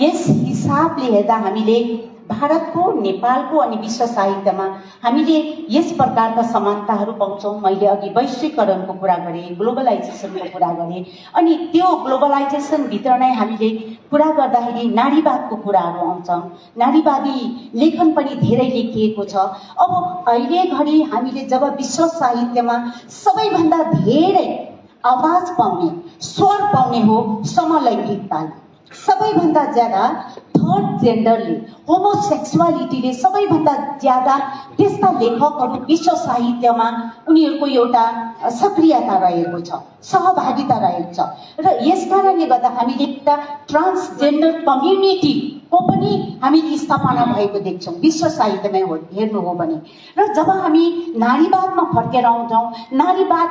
यस हिसाबले हेर्दा हामीले भारतको, नेपालको अनि विश्व साहित्यमा हामीले यस प्रकारका समानताहरू पाउँछौँ। मैले अघि वैश्वीकरणको कुरा गरेँ, ग्लोबलाइजेसनको कुरा गरेँ, अनि त्यो ग्लोबलाइजेसनभित्र नै हामीले कुरा गर्दाखेरि नारीवादको कुराहरू आउँछ। नारीवादी लेखन पनि धेरै लेखिएको छ। अब अहिले घडी हामीले जब विश्व साहित्यमा सबैभन्दा धेरै आवाज पाउने, स्वर पाउने हो समलैङ्गिकताले। सबैभन्दा ज्यादा थर्ड जेन्डरले, होमोसेक्सुअलिटीले सबैभन्दा ज्यादा त्यस्ता लेखकहरू विश्व साहित्यमा उनीहरूको एउटा सक्रियता रहेको छ, सहभागिता रहेको छ। र यस कारणले गर्दा हामीले एउटा ट्रान्सजेन्डर कम्युनिटीको पनि हामीले स्थापना भएको देख्छौँ विश्व साहित्यमा हेर्नु हो भने। र जब हामी नारीवादमा फर्केर आउँछौँ, नारीवाद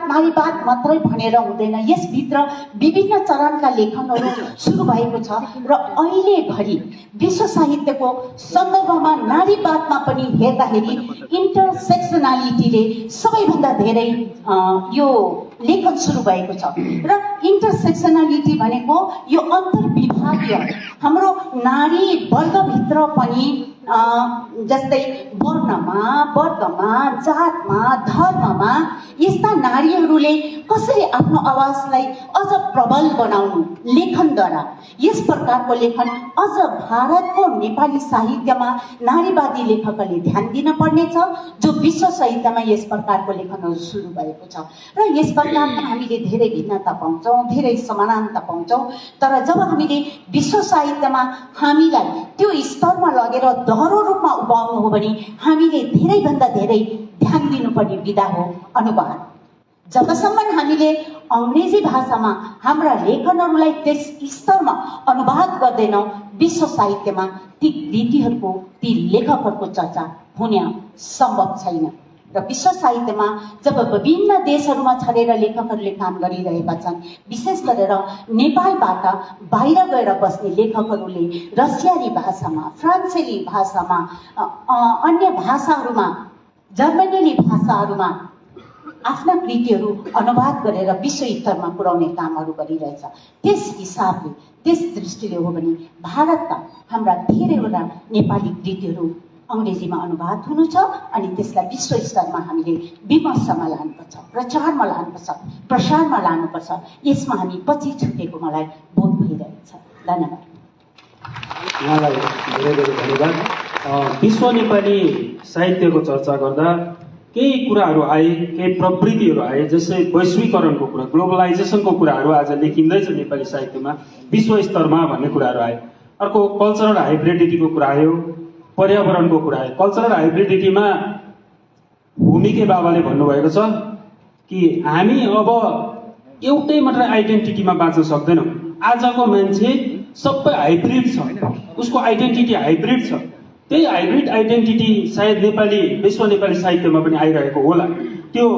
मात्रै भनेर हुँदैन, यसभित्र विभिन्न चरणका लेखनहरू सुरु भएको छ। र अहिले घडी विश्व साहित्यको सन्दर्भमा नारीवादमा पनि हेर्दाखेरि इन्टरसेक्सनालिटीले सबैभन्दा धेरै यो लेखन सुरु भएको छ। र इन्टरसेक्सनालिटी भनेको यो अन्तर्विभागीय हाम्रो नारी वर्गभित्र पनि जस्तै वर्णमा, वर्गमा, जातमा, धर्ममा यस्ता नारीहरूले कसरी आफ्नो आवाजलाई अझ प्रबल बनाउनु लेखनद्वारा, यस प्रकारको लेखन अझ भारतको नेपाली साहित्यमा नारीवादी लेखकहरूले ध्यान दिन पर्नेछ, जो विश्व साहित्यमा यस प्रकारको लेखनहरू सुरु भएको छ। र यस प्रकारमा हामीले धेरै भिन्नता पाउँछौँ, धेरै समानता पाउँछौँ। तर जब हामीले विश्व साहित्यमा हामीलाई त्यो स्तरमा लगेर दोहोरो रूपमा उभाउनु हो भने हामीले धेरैभन्दा धेरै ध्यान दिनुपर्ने विधा हो अनुवाद। जबसम्म हामीले अङ्ग्रेजी भाषामा हाम्रा लेखनहरूलाई त्यस स्तरमा अनुवाद गर्दैनौँ, विश्व साहित्यमा ती कृतिहरूको, ती लेखकहरूको चर्चा हुन सम्भव छैन। र विश्व साहित्यमा जब विभिन्न देशहरूमा छरेर लेखकहरूले काम गरिरहेका छन्, विशेष गरेर नेपालबाट बाहिर गएर बस्ने लेखकहरूले रसियाली भाषामा, फ्रान्सेली भाषामा, अन्य भाषाहरूमा, जर्मनीली भाषाहरूमा आफ्ना कृतिहरू अनुवाद गरेर विश्व स्तरमा पुर्याउने कामहरू गरिरहेछ। त्यस हिसाबले, त्यस दृष्टिले हो भने भारतका हाम्रा धेरैवटा नेपाली कृतिहरू अङ्ग्रेजीमा अनुवाद हुनु छ अनि त्यसलाई विश्व स्तरमा हामीले विमर्शमा लानुपर्छ, प्रचारमा लानुपर्छ, प्रसारमा लानुपर्छ। यसमा हामी पछि छुटेको मलाई बोध भइरहेको छ। धन्यवाद। यहाँलाई धेरै धेरै धन्यवाद। विश्व नेपाली साहित्यको चर्चा गर्दा केही कुराहरू आए, केही प्रवृत्तिहरू आए, जस्तै वैश्वीकरणको कुरा, ग्लोबलाइजेसनको कुराहरू आज लेखिँदैछ नेपाली साहित्यमा विश्व स्तरमा भन्ने कुराहरू आए। अर्को कल्चरल हाइब्रिडिटीको कुरा आयो, पर्यावरणको कुरा आयो। कल्चरल हाइब्रिडिटीमा भूमिके बाबाले भन्नुभएको छ कि हामी अब एउटै मात्रै आइडेन्टिटीमा बाँच्न सक्दैनौँ। आजको मान्छे सबै हाइब्रिड छ, उसको आइडेन्टिटी हाइब्रिड छ। त्यही हाइब्रिड आइडेन्टिटी सायद नेपाली, विश्व नेपाली साहित्यमा पनि आइरहेको होला। त्यो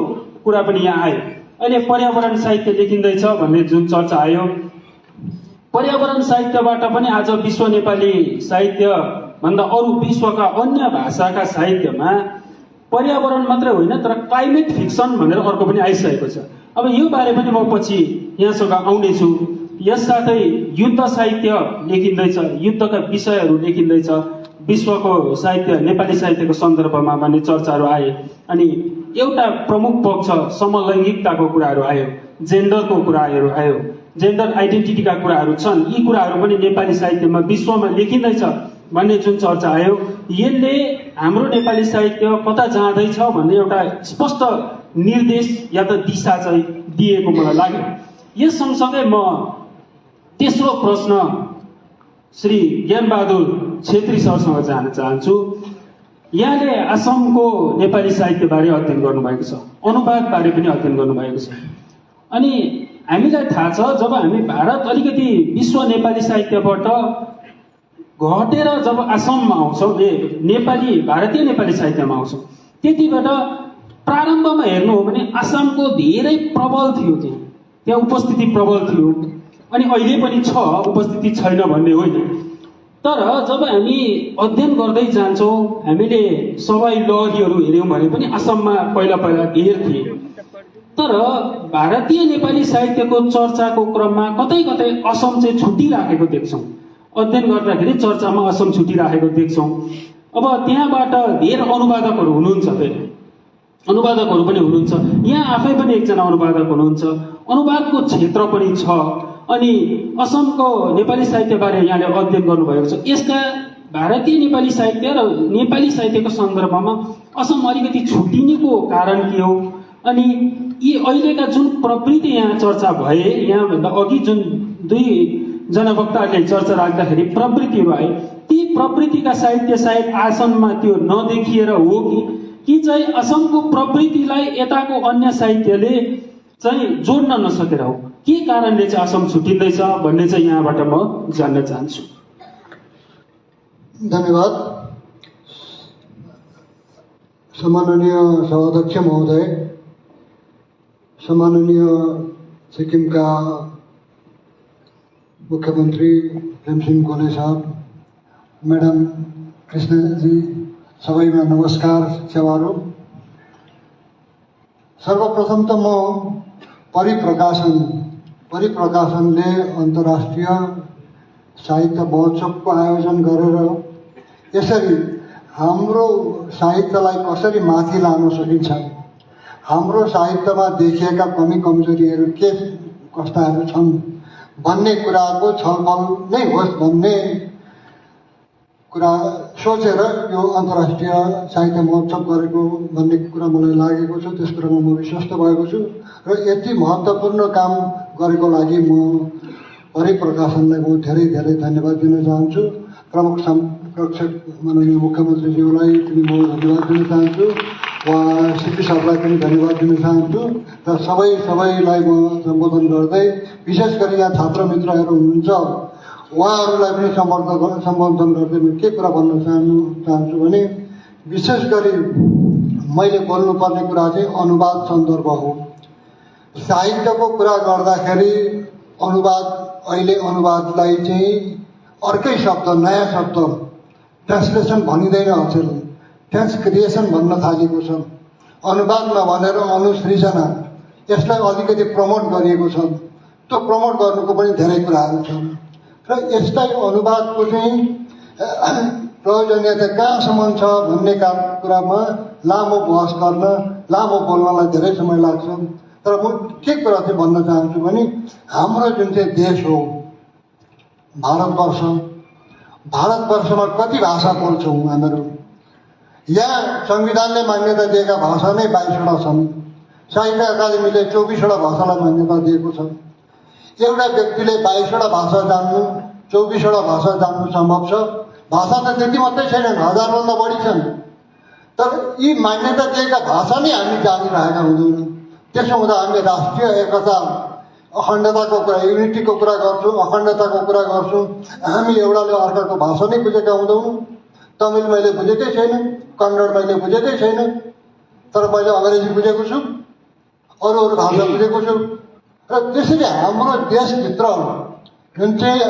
कुरा पनि यहाँ आयो। अहिले पर्यावरण साहित्य लेखिँदैछ भन्ने जुन चर्चा आयो, पर्यावरण साहित्यबाट पनि आज विश्व नेपाली साहित्य भन्दा अरू विश्वका अन्य भाषाका साहित्यमा पर्यावरण मात्रै होइन तर क्लाइमेट फिक्सन भनेर अर्को पनि आइसकेको छ। अब यो बारे पनि म पछि यहाँसँग आउनेछु। यससाथै युद्ध साहित्य लेखिँदैछ, युद्धका विषयहरू लेखिँदैछ विश्वको साहित्य, नेपाली साहित्यको सन्दर्भमा भन्ने चर्चाहरू आए। अनि एउटा प्रमुख पक्ष समलैङ्गिकताको कुराहरू आयो, जेन्डरको कुराहरू आयो, जेन्डर आइडेन्टिटीका कुराहरू छन्। यी कुराहरू पनि नेपाली साहित्यमा विश्वमा लेखिँदैछ भन्ने जुन चर्चा आयो, यसले हाम्रो नेपाली साहित्य कता जाँदैछ भन्ने एउटा स्पष्ट निर्देश या त दिशा चाहिँ दिएको मलाई लाग्यो। यस सँगसँगै म तेस्रो प्रश्न श्री ज्ञानबहादुर छेत्री सरसँग जान चाहन्छु। यहाँले असमको नेपाली साहित्यबारे अध्ययन गर्नुभएको छ, अनुवादबारे पनि अध्ययन गर्नुभएको छ। अनि हामीलाई थाहा छ जब हामी भारत अलिकति विश्व नेपाली साहित्यबाट घटेर जब असममा आउँछौँ, नेपाली भारतीय नेपाली साहित्यमा आउँछौँ, त्यतिबाट प्रारम्भमा हेर्नु हो भने असमको धेरै प्रबल थियो, त्यहाँ उपस्थिति प्रबल थियो। अनि अहिले पनि छ, उपस्थिति छैन भन्ने होइन। तर जब हामी अध्ययन गर्दै जान्छौँ, हामीले सबै लहरीहरू हेऱ्यौँ भने पनि असममा पहिला पहिला धेर थिए। तर भारतीय नेपाली साहित्यको चर्चाको क्रममा कतै कतै असम चाहिँ छुट्टिराखेको देख्छौँ। अध्ययन गर्दाखेरि चर्चामा असम छुटिराखेको देख्छौँ। अब त्यहाँबाट धेरै अनुवादकहरू हुनुहुन्छ, फेरि अनुवादकहरू पनि हुनुहुन्छ। यहाँ आफै पनि एकजना अनुवादक हुनुहुन्छ, अनुवादको क्षेत्र पनि छ। अनि असमको नेपाली साहित्यबारे यहाँले अध्ययन गर्नुभएको छ। यसका भारतीय नेपाली साहित्य र नेपाली साहित्यको सन्दर्भमा असम अलिकति छुटिनेको कारण के हो? अनि यी अहिलेका जुन प्रवृत्ति यहाँ चर्चा भए, यहाँभन्दा अघि जुन दुईजना वक्ताहरूले चर्चा राख्दाखेरि प्रवृत्तिहरू आए, ती प्रवृत्तिका साहित्य सायद आसममा त्यो नदेखिएर हो कि चाहिँ असमको प्रवृत्तिलाई यताको अन्य साहित्यले चाहिँ जोड्न नसकेर हो? के कारणले चाहिँ असम छुटिँदैछ भन्ने चाहिँ यहाँबाट म जान्न चाहन्छु। धन्यवाद। सम्माननीय सभाध्यक्ष महोदय, सम्माननीय सिक्किमका मुख्यमन्त्री प्रेमसिंह गोले साहब, म्याडम कृष्णजी, सबैमा नमस्कार सेवाहरू। सर्वप्रथम त म परिप्रकाशनले अन्तर्राष्ट्रिय साहित्य महोत्सवको आयोजन गरेर यसरी हाम्रो साहित्यलाई कसरी माथि लान सकिन्छ, हाम्रो साहित्यमा देखिएका कमी कमजोरीहरू के कस्ताहरू छन् भन्ने कुराको छलफल नै होस् भन्ने कुरा सोचेर यो अन्तर्राष्ट्रिय साहित्य महोत्सव गरेको भन्ने कुरा मलाई लागेको छ। त्यस कुरामा म विश्वस्त भएको छु र यति महत्त्वपूर्ण काम गरेको लागि म परिप्रकाशनलाई म धेरै धेरै धन्यवाद दिन चाहन्छु। प्रमुख संरक्षक माननीय मुख्यमन्त्रीज्यूलाई पनि म धन्यवाद दिन चाहन्छु, उहाँ सिपी साहबलाई पनि धन्यवाद दिन चाहन्छु र सबैलाई म सम्बोधन गर्दै विशेष गरी यहाँ छात्र मित्रहरू हुनुहुन्छ उहाँहरूलाई पनि सम्बोधन गर्दै म के कुरा भन्न चाहन्छु भने विशेष गरी मैले बोल्नुपर्ने कुरा चाहिँ अनुवाद सन्दर्भ हो। साहित्यको कुरा गर्दाखेरि अहिले अनुवादलाई चाहिँ अर्कै शब्द, नयाँ शब्द ट्रान्सलेसन भनिँदैन, अचेल ट्रान्सक्रिएसन भन्न थालेको छ। अनुवाद नभनेर अनुसृजना, यसलाई अलिकति प्रमोट गरिएको छ। त्यो प्रमोट गर्नुको पनि धेरै कुराहरू छन् र यसलाई अनुवादको चाहिँ प्रयोजनीयता कहाँसम्म छ भन्ने कुरामा लामो बहस गर्न, लामो बोल्नलाई धेरै समय लाग्छ। तर म के कुरा चाहिँ भन्न चाहन्छु भने हाम्रो जुन चाहिँ देश हो भारतवर्षमा कति भाषा बोल्छौँ हामीहरू? यहाँ संविधानले मान्यता दिएका भाषा नै 22वटा छन्। साहित्य अकादमीले 24वटा भाषालाई मान्यता दिएको छ। एउटा व्यक्तिले 22वटा भाषा जान्नु, 24वटा भाषा जान्नु सम्भव छ। भाषा त त्यति मात्रै छैनन्, 1000भन्दा बढी छन्। तर यी मान्यता दिएका भाषा नै हामी जानिरहेका हुँदैनौँ। त्यसो हुँदा हामी राष्ट्रिय एकता, अखण्डताको कुरा, युनिटीको कुरा गर्छौँ, अखण्डताको कुरा गर्छौँ। हामी एउटाले अर्काको भाषा नै बुझेका हुँदैनौँ। तमिल मैले बुझेकै छैन, कन्नड मैले बुझेकै छैन, तर मैले अङ्ग्रेजी बुझेको छु, अरू भाषा बुझेको छु। र त्यसरी हाम्रो देशभित्र जुन चाहिँ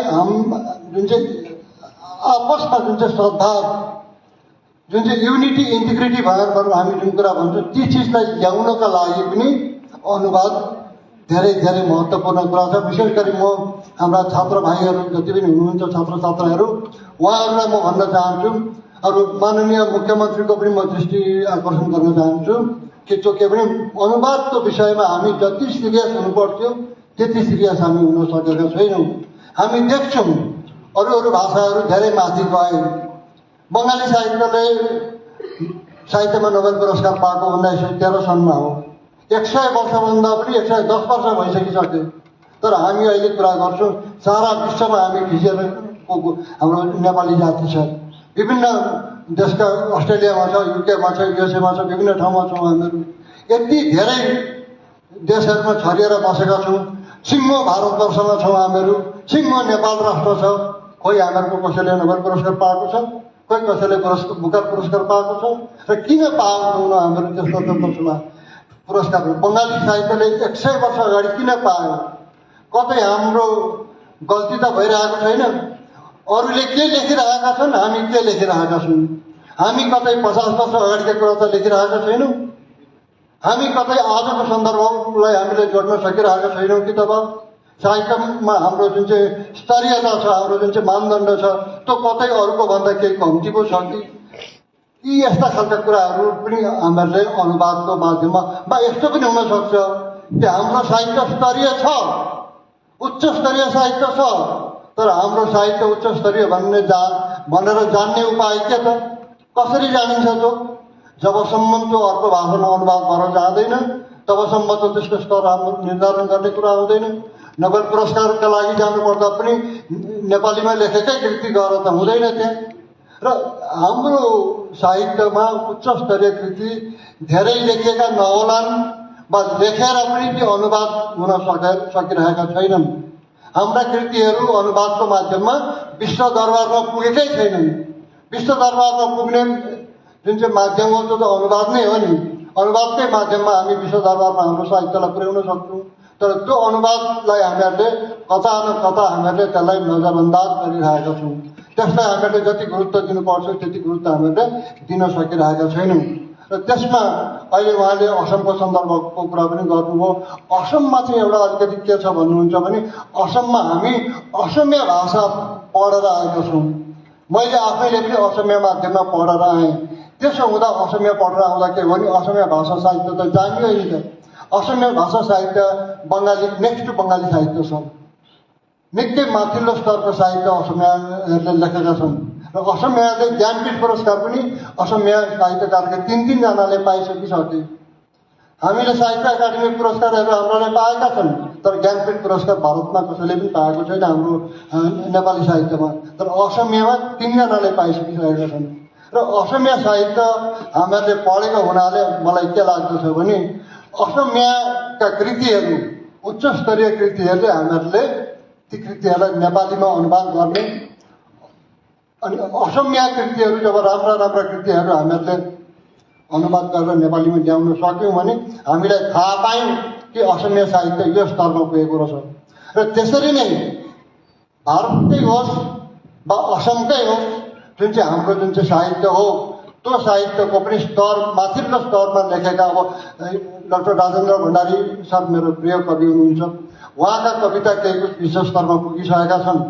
आपसमा जुन चाहिँ सद्भाव, जुन चाहिँ युनिटी, इन्टिग्रिटी भएर हामी जुन कुरा भन्छौँ, ती चिजलाई ल्याउनका लागि पनि अनुवाद धेरै धेरै महत्त्वपूर्ण कुरा छ। विशेष गरी म हाम्रा छात्र भाइहरू जति पनि हुनुहुन्छ, छात्र छात्राहरू, उहाँहरूलाई म भन्न चाहन्छु, अरू माननीय मुख्यमन्त्रीको पनि म दृष्टि आकर्षण गर्न चाहन्छु कि त्यो के भने अनुवादको विषयमा हामी जति सिरियस हुनुपर्थ्यो त्यति सिरियस हामी हुन सकेका छैनौँ। हामी देख्छौँ अरू भाषाहरू धेरै माथि गए। बङ्गाली साहित्यमा नोबेल पुरस्कार पाएको 1913 सनमा हो। 100 वर्षभन्दा पनि 110 वर्ष भइसकिसक्यो। तर हामी अहिले कुरा गर्छौँ सारा विश्वमा हामी खिचेर हाम्रो नेपाली जाति छ। विभिन्न देशका, अस्ट्रेलियामा छ, युकेमा छ, युएसएमा छ, विभिन्न ठाउँमा छौँ हामीहरू। यति धेरै देशहरूमा छरिएर बसेका छौँ। सिङ्गो भारतवर्षमा छौँ हामीहरू। सिङ्गो नेपाल राष्ट्र छ। कोही हामीहरूको कसैले नोबेल पुरस्कार पाएको छ, कोही कसैले बुकर पुरस्कार पाएको छ। र किन पाएनौँ हामीहरू त्यस्तो वर्षमा पुरस्कार? बङ्गाली साहित्यले 100 वर्ष अगाडि किन पायो? कतै हाम्रो गल्ती त भइरहेको छैन? अरूले के लेखिरहेका छन्, हामी के लेखिरहेका छौँ? हामी कतै 50 वर्ष अगाडिका कुरा त लेखिरहेका छैनौँ? हामी कतै आजको सन्दर्भलाई हामीले जोड्न सकिरहेका छैनौँ कि तब? साहित्यमा हाम्रो जुन चाहिँ स्तरीयता छ, हाम्रो जुन चाहिँ मानदण्ड छ, त्यो कतै अरूको भन्दा केही कम्ती पो छ कि यी यस्ता खालका कुराहरू पनि हामीहरूले अनुवादको माध्यममा वा यस्तो पनि हुनसक्छ कि हाम्रो साहित्य स्तरीय छ, उच्च स्तरीय साहित्य छ, तर हाम्रो साहित्य उच्च स्तरीय भनेर जान्ने उपाय के त? कसरी जानिन्छ त्यो? जबसम्म त्यो अर्को भाषामा अनुवाद भएर जाँदैन तबसम्म त त्यसको स्तर हाम्रो निर्धारण गर्ने कुरा हुँदैन। नोबेल पुरस्कारका लागि जानुपर्दा पनि नेपालीमा लेखेकै कृति गरेर त हुँदैन त्यहाँ। र हाम्रो साहित्यमा उच्च स्तरीय कृति धेरै लेखिएका नहोलान् वा लेखेर पनि त्यो अनुवाद हुन सकिरहेका छैनन्। हाम्रा कृतिहरू अनुवादको माध्यममा विश्व दरबारमा पुगेकै छैनन्। विश्व दरबारमा पुग्ने जुन चाहिँ माध्यम हो त्यो त अनुवाद नै हो नि। अनुवादकै माध्यममा हामी विश्व दरबारमा हाम्रो साहित्यलाई पुर्याउन सक्छौँ। तर त्यो अनुवादलाई हामीहरूले कता न कता हामीहरूले त्यसलाई नजरअन्दाज गरिरहेका छौँ। त्यसलाई हामीहरूले जति गुरुत्व दिनुपर्छ त्यति गुरुत्व हामीहरूले दिन सकिरहेका छैनौँ। र त्यसमा अहिले उहाँले असमको सन्दर्भको कुरा पनि गर्नुभयो। असममा चाहिँ एउटा अलिकति के छ भन्नुहुन्छ भने असममा हामी असमिया भाषा पढेर आएका छौँ। मैले आफैले पनि असमिया माध्यममा पढेर आएँ। त्यसो हुँदा असमिया पढेर आउँदा के हो भने असमिया भाषा साहित्य त जानियो नि त। असमिया भाषा साहित्य बङ्गाली नेक्स्ट बङ्गाली साहित्य छ। निकै माथिल्लो स्तरको साहित्य असमियाहरूले लेखेका छन्। र असमियाले ज्ञानपीठ पुरस्कार पनि असमिया साहित्यकारका 3 जनाले पाइसकिसके। हामीले साहित्य अकादमी पुरस्कारहरू हाम्रोले पाएका छन्, तर ज्ञानपीठ पुरस्कार भारतमा कसैले पनि पाएको छैन हाम्रो नेपाली साहित्यमा। तर असमियामा 3 जनाले पाइसकिसकेका छन्। र असमिया साहित्य हामीहरूले पढेको हुनाले मलाई के लाग्दछ भने असमियाका कृतिहरू उच्च स्तरीय कृतिहरूले हामीहरूले ती कृतिहरूलाई नेपालीमा अनुवाद गर्ने अनि असमिया कृतिहरू जब राम्रा राम्रा कृतिहरू हामीहरूले अनुवाद गरेर नेपालीमा ल्याउन सक्यौँ भने हामीलाई थाहा पायौँ कि असमिया साहित्य यो स्तरमा पुगेको रहेछ। र त्यसरी नै भारतकै होस् वा असमकै होस् जुन चाहिँ हाम्रो जुन चाहिँ साहित्य हो त्यो साहित्यको पनि स्तर माथिल्लो स्तरमा लेखेका अब डाक्टर राजेन्द्र भण्डारी सर मेरो प्रिय कवि हुनुहुन्छ। उहाँका कविता केही कुछ विश्व स्तरमा पुगिसकेका छन्,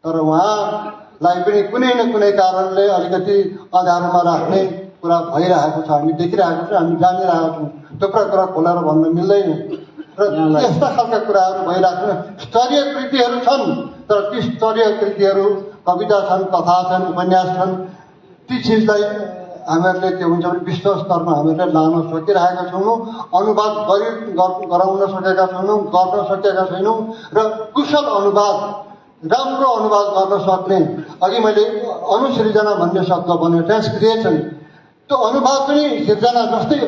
तर उहाँलाई पनि कुनै न कुनै कारणले अलिकति अँध्यारोमा राख्ने कुरा भइरहेको छ। हामी देखिरहेको छौँ, हामी जानिरहेको छौँ। थुप्रै कुरा खोलेर भन्न मिल्दैन। र यस्ता खालका कुराहरू भइरहेको छ। स्तरीय कृतिहरू छन्, तर ती स्तरीय कृतिहरू कविता छन्, कथा छन्, उपन्यास छन्, ती चिजलाई हामीहरूले के हुन्छ भने विश्व स्तरमा हामीहरूले लान सकिरहेका छैनौँ। अनुवाद गराउन सकेका छैनौँ, गर्न सकेका छैनौँ। र कुशल अनुवाद, राम्रो अनुवाद गर्न सक्ने, अघि मैले अनुसृजना भन्ने शब्द भन्यो, ट्रान्सक्रिएसन, त्यो अनुवाद पनि सिर्जना जस्तै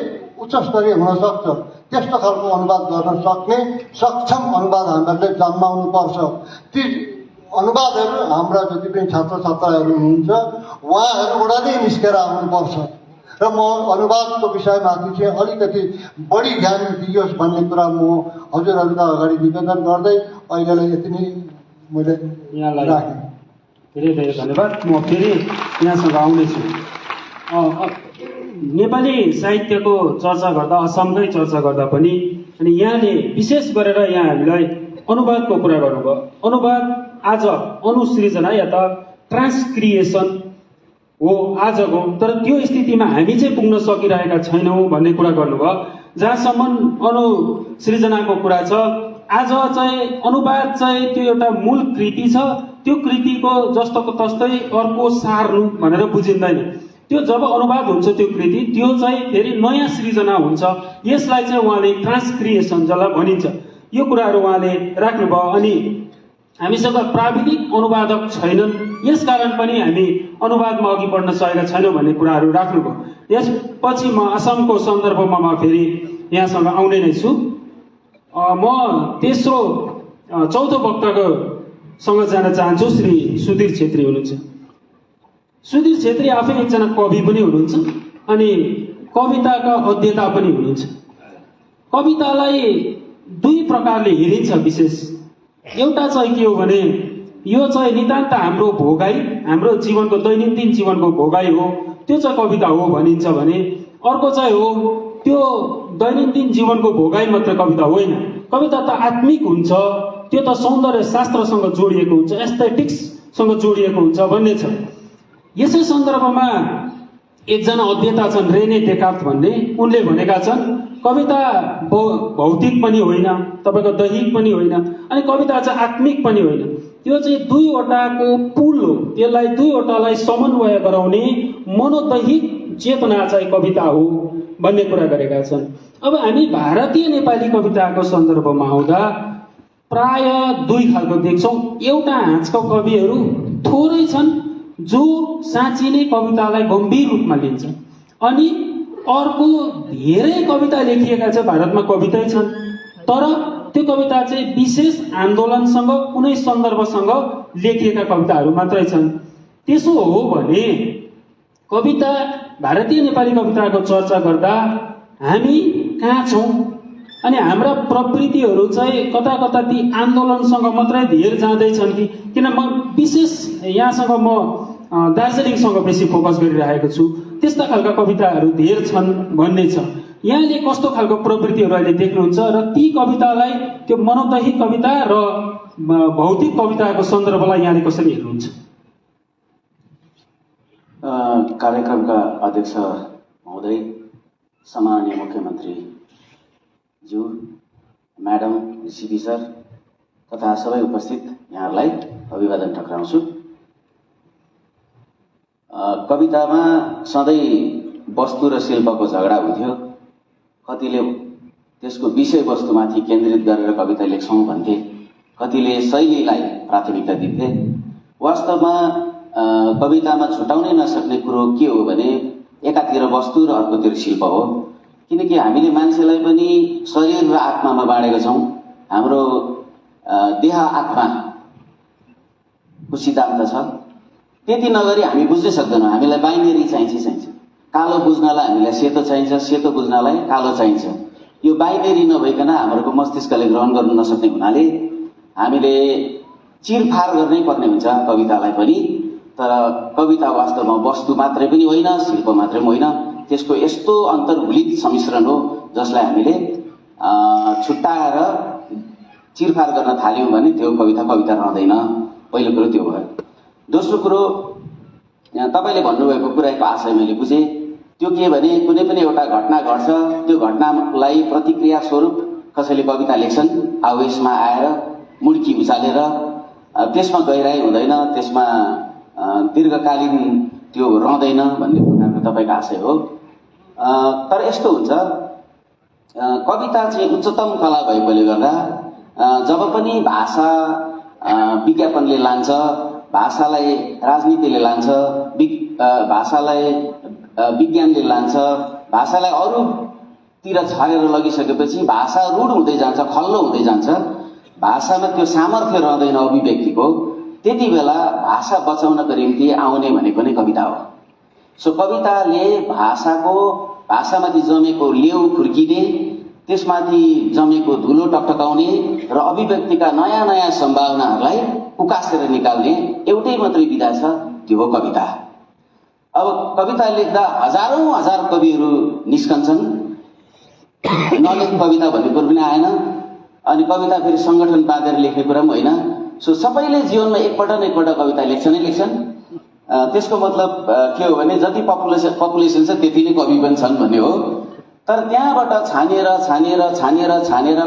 उच्च स्तरीय हुन सक्छ। त्यस्तो खालको अनुवाद गर्न सक्ने सक्षम अनुवाद हामीहरूले जन्माउनु पर्छ। ती अनुवादहरू हाम्रा जति पनि छात्र छात्राहरू हुनुहुन्छ उहाँहरूबाट नै निस्केर आउनुपर्छ। र म अनुवादको विषयमाथि चाहिँ अलिकति बढी ध्यान दिइयोस् भन्ने कुरा म हजुरहरूका अगाडि निवेदन गर्दै अहिलेलाई यति नै मैले यहाँलाई राखेँ। धेरै धेरै धन्यवाद। म फेरि यहाँसँग आउनेछु। नेपाली साहित्यको चर्चा गर्दा, असमकै चर्चा गर्दा पनि अनि यहाँले विशेष गरेर यहाँ हामीलाई अनुवादको कुरा गर्नुभयो। अनुवाद आज अनुसृजना या त ट्रान्सक्रिएसन हो आजको, तर त्यो स्थितिमा हामी चाहिँ पुग्न सकिरहेका छैनौँ भन्ने कुरा गर्नुभयो। जहाँसम्म अनुसृजनाको कुरा छ, आज चाहिँ अनुवाद चाहिँ त्यो एउटा मूल कृति छ, त्यो कृतिको जस्तोको तस्तै अर्को सार्नु भनेर बुझिँदैन। त्यो जब अनुवाद हुन्छ त्यो कृति, त्यो चाहिँ फेरि नयाँ सृजना हुन्छ। यसलाई चाहिँ उहाँले ट्रान्सक्रिएसन जसलाई भनिन्छ, यो कुराहरू उहाँले राख्नुभयो। अनि हामीसँग प्राविधिक अनुवादक छैनन्, यसकारण पनि हामी अनुवादमा अघि बढ्न सकेका छैनौँ भन्ने कुराहरू राख्नुभयो। यसपछि म असमको सन्दर्भमा म फेरि यहाँसँग आउने नै छु। म तेस्रो चौथो वक्ताको सँग जान चाहन्छु। श्री सुधीर छेत्री हुनुहुन्छ। सुधीर छेत्री आफै एकजना कवि पनि हुनुहुन्छ अनि कविताका अध्येता पनि हुनुहुन्छ। कवितालाई 2 प्रकारले हेरिन्छ विशेष। एउटा चाहिँ के हो भने यो चाहिँ नितान्त हाम्रो भोगाई, हाम्रो जीवनको दैनन्दिन जीवनको भोगाई हो, त्यो चाहिँ कविता हो भनिन्छ भने, अर्को चाहिँ हो त्यो दैनन्दिन जीवनको भोगाई मात्र कविता होइन, कविता त आत्मिक हुन्छ, त्यो त सौन्दर्य शास्त्रसँग जोडिएको हुन्छ, एस्थेटिक्ससँग जोडिएको हुन्छ भन्ने छ। यसै सन्दर्भमा एकजना अध्येता छन् रेने डेकार्त भन्ने, उनले भनेका छन् कविता भौतिक पनि होइन, तपाईँको दैहिक पनि होइन, अनि कविता चाहिँ आत्मिक पनि होइन, त्यो चाहिँ दुईवटाको पुल हो, त्यसलाई दुईवटालाई समन्वय गराउने मनोदैहिक चेतना चाहिँ कविता हो भन्ने कुरा गरेका छन्। अब हामी भारतीय नेपाली कविताको सन्दर्भमा आउँदा प्राय दुई खालको देख्छौँ। एउटा हाँचका कविहरू थोरै छन् जो साँच्ची नै कवितालाई गम्भीर रूपमा लिन्छ, अनि अर्को धेरै कविता लेखिएका चाहिँ भारतमा कवितै छन्, तर त्यो कविता चाहिँ विशेष आन्दोलनसँग कुनै सन्दर्भसँग लेखिएका कविताहरू मात्रै छन्। त्यसो हो भने कविता, भारतीय नेपाली कविताको चर्चा गर्दा हामी कहाँ छौँ अनि हाम्रा प्रवृत्तिहरू चाहिँ कता कता ती आन्दोलनसँग मात्रै धेर जाँदैछन् कि? किन म विशेष यहाँसँग म दार्जिलिङसँग बेसी फोकस गरिरहेको छु, त्यस्ता खालका कविताहरू धेर छन् भन्ने छ। यहाँले कस्तो खालको प्रवृत्तिहरू अहिले देख्नुहुन्छ र ती कवितालाई, त्यो मनोदैहिक कविता र भौतिक कविताको सन्दर्भलाई यहाँले कसरी हेर्नुहुन्छ? कार्यक्रमका अध्यक्ष महोदय, सम्माननीय मुख्यमन्त्री ज्यू, म्याडम, सिपी सर तथा सबै उपस्थित यहाँहरूलाई अभिवादन टक्राउँछु। कवितामा सधैँ वस्तु र शिल्पको झगडा हुन्थ्यो। कतिले त्यसको विषयवस्तुमाथि केन्द्रित गरेर कविता लेख्छौँ भन्थे, कतिले शैलीलाई प्राथमिकता दिन्थे। वास्तवमा कवितामा छुटाउनै नसक्ने कुरो के हो भने एकातिर वस्तु र अर्कोतिर शिल्प हो। किनकि हामीले मान्छेलाई पनि शरीर र आत्मामा बाँडेका छौँ। हाम्रो देह आत्माको सिद्धान्त छ। त्यति नगरी हामी बुझ्नै सक्दैनौँ। हामीलाई बाइनेरी चाहिन्छ। कालो बुझ्नलाई हामीलाई सेतो चाहिन्छ, सेतो बुझ्नलाई कालो चाहिन्छ। यो बाइनेरी नभइकन हाम्रो मस्तिष्कले ग्रहण गर्न नसक्ने हुनाले हामीले चिरफार गर्नै पर्ने हुन्छ कवितालाई पनि। तर कविता वास्तवमा वस्तु मात्रै पनि होइन, शिल्प मात्रै पनि होइन, त्यसको यस्तो अन्तर्गुलित सम्मिश्रण हो जसलाई हामीले छुट्टाएर चिरफार गर्न थाल्यौँ भने त्यो कविता रहँदैन। पहिलो कुरो त्यो भयो। दोस्रो कुरो, तपाईँले भन्नुभएको कुराको आशय मैले बुझेँ। त्यो के भने कुनै पनि एउटा घटना घट्छ, त्यो घटनालाई प्रतिक्रिया स्वरूप कसैले कविता लेख्छन्, आवेशमा आएर मुड्की उचालेर। त्यसमा गहिराई हुँदैन, त्यसमा दीर्घकालीन त्यो रहँदैन भन्ने प्रकारको तपाईँको आशय हो। तर यस्तो हुन्छ, कविता चाहिँ उच्चतम कला भएकोले गर्दा जब पनि भाषा विज्ञापनले लान्छ, भाषालाई राजनीतिले लान्छ, भाषालाई विज्ञानले लान्छ, भाषालाई अरूतिर छरेर लगिसकेपछि भाषा रूढ हुँदै जान्छ, खल्लो हुँदै जान्छ, भाषामा त्यो सामर्थ्य रहँदैन अभिव्यक्तिको। त्यति बेला भाषा बचाउनको निम्ति आउने भनेको नै कविता हो। सो कविताले भाषामाथि जमेको लेउ खुर्किने, त्यसमाथि जमेको धुलो टकटकाउने र अभिव्यक्तिका नयाँ नयाँ सम्भावनाहरूलाई उकासेर निकाल्ने एउटै मात्रै विधा छ, त्यो हो कविता। अब कविता लेख्दा हजार कविहरू निस्कन्छन्, नलेख कविता भन्ने कुरो पनि आएन। अनि कविता फेरि सङ्गठन बाँधेर लेख्ने कुरा पनि होइन। सो सबैले जीवनमा एकपल्ट कविता लेख्छन्। त्यसको मतलब के हो भने जति पपुलेसन छ त्यति नै कवि पनि छन् भन्ने हो। तर त्यहाँबाट छानेर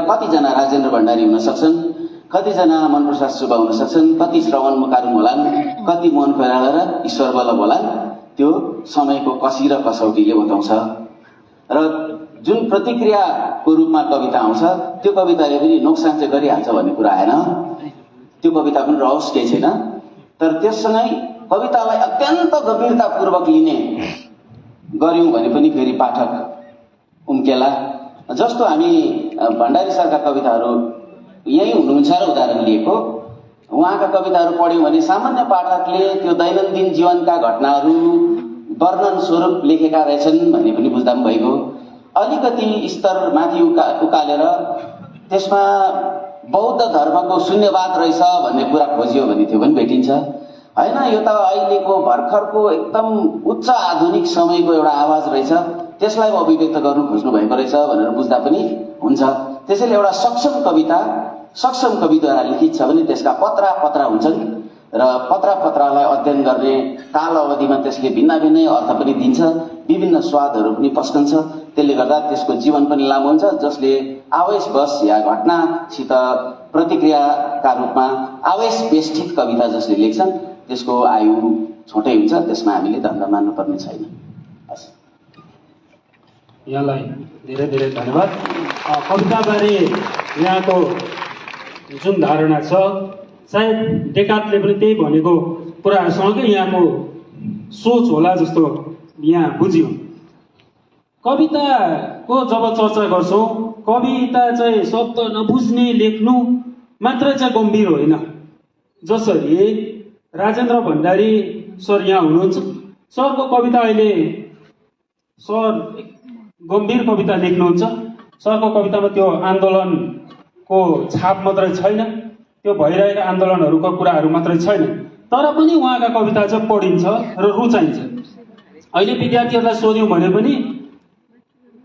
कतिजना राजेन्द्र भण्डारी हुन सक्छन्, कतिजना मनप्रसाद सुब्बा हुन सक्छन्, कति श्रवण मुकारुङ होलान्, कति मोहन कोइराला र ईश्वर बल्लभ होलान्। त्यो समयको कसी र कसौटीले बताउँछ। र जुन प्रतिक्रियाको रूपमा कविता आउँछ, त्यो कविताले पनि नोक्सान चाहिँ गरिहाल्छ भन्ने कुरा आएन। त्यो कविता पनि रहोस्, केही छैन। तर त्यससँगै कवितालाई अत्यन्त गम्भीरतापूर्वक लिने गर्यौँ भने पनि फेरि पाठक उम्केला। जस्तो हामी भण्डारी सरका कविताहरू यही हुनुहुन्छ र उदाहरण लिएको, उहाँका कविताहरू पढ्यौँ भने सामान्य पाठकले त्यो दैनन्दिन जीवनका घटनाहरू वर्णन स्वरूप लेखेका रहेछन् भन्ने पनि बुझ्दा पनि भइगयो। अलिकति स्तर माथि उकालेर त्यसमा बौद्ध धर्मको शून्यवाद रहेछ भन्ने कुरा खोजियो भने त्यो पनि भेटिन्छ। होइन, यो त अहिलेको भर्खरको एकदम उच्च आधुनिक समयको एउटा आवाज रहेछ, त्यसलाई अभिव्यक्त गर्नु खोज्नु भएको रहेछ भनेर बुझ्दा पनि हुन्छ। त्यसैले एउटा सक्षम कविता सक्षम कविद्वारा लिखित छ भने त्यसका पत्रा हुन्छन् र पत्रलाई अध्ययन गर्ने काल अवधिमा त्यसले भिन्न भिन्नै अर्थ पनि दिन्छ, विभिन्न स्वादहरू पनि पस्कन्छ। त्यसले गर्दा त्यसको जीवन पनि लामो हुन्छ, जसले आवेशवश या घटनासित प्रतिक्रियाका रूपमा आवेशवेष्टित कविता जसले लेख्छन् त्यसको आयु छोटै हुन्छ, त्यसमा हामीले दण्ड मान्नुपर्ने छैन। हस्, यहाँलाई धेरै धेरै धन्यवाद। कविताबारे यहाँको जुन धारणा छ, सायद डेकार्टले पनि त्यही भनेको कुराहरूसँगै यहाँको सोच होला जस्तो यहाँ बुझ्यो। कविताको जब चर्चा गर्छौँ, कविता चाहिँ शब्द नबुझ्ने लेख्नु मात्रै चाहिँ गम्भीर होइन। जसरी राजेन्द्र भण्डारी सर यहाँ हुनुहुन्छ, सरको कविता अहिले सर गम्भीर कविता लेख्नुहुन्छ। सरको कवितामा त्यो आन्दोलनको छाप मात्रै छैन, त्यो भइरहेका आन्दोलनहरूको कुराहरू मात्रै छैन, तर पनि उहाँका कविता चाहिँ पढिन्छ र रुचाइन्छ। अहिले विद्यार्थीहरूलाई सोध्यौँ भने पनि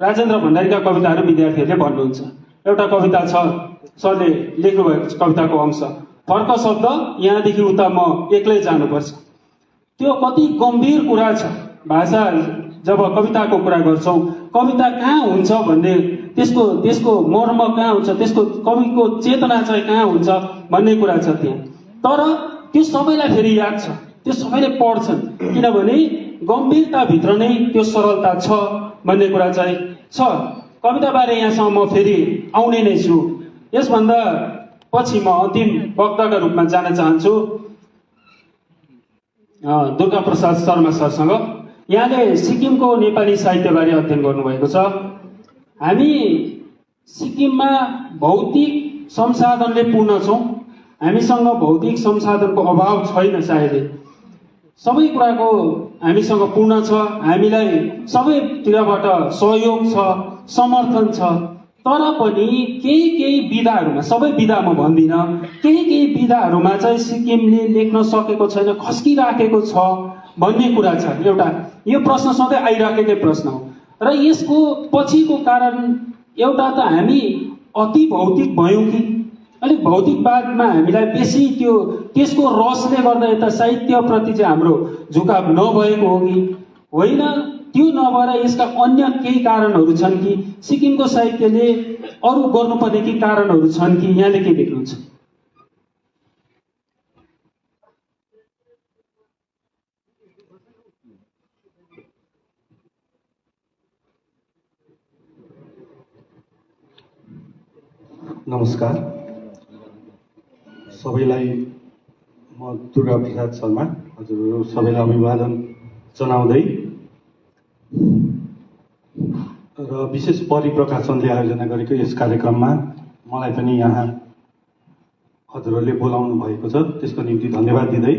राजेन्द्र भण्डारीका कविताहरू विद्यार्थीहरूले भन्नुहुन्छ। एउटा कविता छ, सरले लेख्नुभएको कविताको अंश, फर्क शब्द यहाँदेखि उता म एक्लै जानुपर्छ। त्यो कति गम्भीर कुरा छ। भाषा जब कविताको कुरा गर्छौँ, कविता कहाँ हुन्छ भन्ने, त्यसको मर्म कहाँ हुन्छ, त्यसको कविको चेतना चाहिँ कहाँ हुन्छ भन्ने कुरा छ त्यहाँ। तर त्यो सबैलाई फेरि याद छ, त्यो सबैले पढ्छन्, किनभने गम्भीरताभित्र नै त्यो सरलता छ भन्ने कुरा चाहिँ छ। कविताबारे यहाँसम्म म फेरि आउने नै छु। यसभन्दा पछि म अन्तिम वक्ताका रूपमा जान चाहन्छु दुर्गा प्रसाद शर्मा सरसँग। यहाँले सिक्किमको नेपाली साहित्यबारे अध्ययन गर्नुभएको छ। हामी सिक्किममा भौतिक संसाधनले पूर्ण छौँ, हामीसँग भौतिक संसाधनको अभाव छैन। सायदै सबै कुराको हामीसँग पूर्ण छ, हामीलाई सबैतिरबाट सहयोग छ, समर्थन छ। तर पनि केही विधाहरूमा, सबै विधा म भन्दिनँ, केही विधाहरूमा चाहिँ सिक्किमले लेख्न सकेको छैन, खस्किराखेको छ भन्ने कुरा छ। एउटा यो प्रश्न सधैँ आइराखेकै प्रश्न हो र यसको पछिको कारण एउटा त हामी अति भौतिक भयौँ कि अलिक भौतिकवादमा हामीलाई बेसी त्यसको रसले गर्दा यता साहित्यप्रति चाहिँ हाम्रो झुकाव नभएको हो कि होइन, त्यो नभएर यसका अन्य केही कारणहरू छन् कि सिक्किमको साहित्यले अरू गर्नुपर्ने केही कारणहरू छन् कि यहाँले के देख्नुहुन्छ? नमस्कार सबैलाई, म दुर्गा प्रसाद शर्मा हजुर सबैलाई अभिवादन जनाउँदै र विशेष परिप्रकाशनले आयोजना गरेको यस कार्यक्रममा मलाई पनि यहाँ हजुरहरूले बोलाउनु भएको छ, त्यसको निम्ति धन्यवाद दिँदै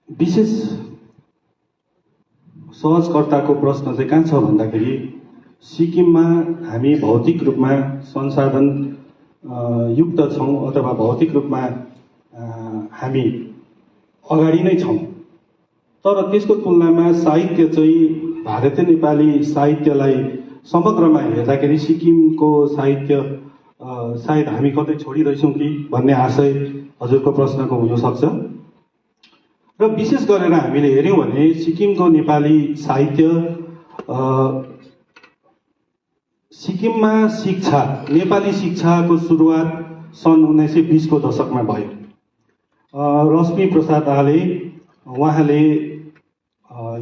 विशेष सहजकर्ताको प्रश्न चाहिँ कहाँ छ भन्दाखेरि सिक्किममा हामी भौतिक रूपमा संसाधन युक्त छौँ अथवा भौतिक रूपमा हामी अगाडि नै छौँ, तर त्यसको तुलनामा साहित्य चाहिँ भारतीय नेपाली साहित्यलाई समग्रमा हेर्दाखेरि सिक्किमको साहित्य सायद हामी कतै छोडिरहेछौँ कि भन्ने आशय हजुरको प्रश्नको हुनसक्छ। र विशेष गरेर हामीले हेऱ्यौँ भने सिक्किमको नेपाली साहित्य सिक्किममा शिक्षा, नेपाली शिक्षाको सुरुवात सन् 1920 को दशकमा भयो। रश्मि प्रसाद आले उहाँले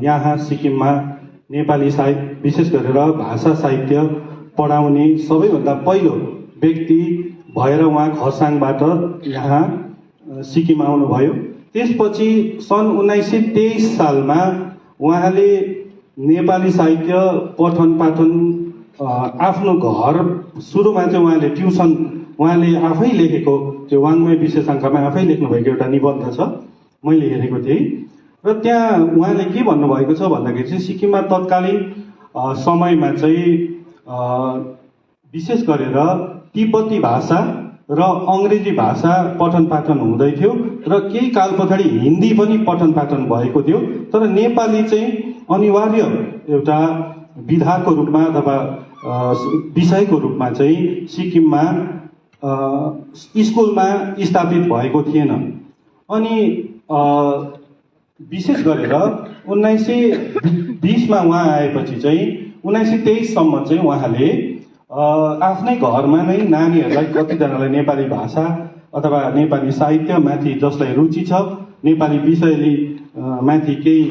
यहाँ सिक्किममा नेपाली साहित्य विशेष गरेर भाषा साहित्य पढाउने सबैभन्दा पहिलो व्यक्ति भएर उहाँ खरसाङबाट यहाँ सिक्किम आउनुभयो। त्यसपछि सन् 1923 सालमा उहाँले नेपाली साहित्य पठन पाठन आफ्नो घर सुरुमा चाहिँ उहाँले ट्युसन उहाँले आफै लेखेको त्यो वाङ्मय विशेषाङ्कमा आफै लेख्नुभएको एउटा निबन्ध छ, मैले हेरेको थिएँ। र त्यहाँ उहाँले के भन्नुभएको छ भन्दाखेरि चाहिँ सिक्किममा तत्कालीन समयमा चाहिँ विशेष गरेर तिब्बती भाषा र अङ्ग्रेजी भाषा पठन पाठन हुँदै थियो र केही काल पछाडि हिन्दी पनि पठन पाठन भएको थियो, तर नेपाली चाहिँ अनिवार्य एउटा विधाको रूपमा अथवा विषयको रूपमा चाहिँ सिक्किममा स्कुलमा स्थापित भएको थिएन। अनि विशेष गरेर 1920मा उहाँ आएपछि चाहिँ 1923सम्म चाहिँ उहाँले आफ्नै घरमा नै नानीहरूलाई कतिजनालाई नेपाली भाषा अथवा नेपाली साहित्यमाथि जसलाई रुचि छ, नेपाली विषयले माथि केही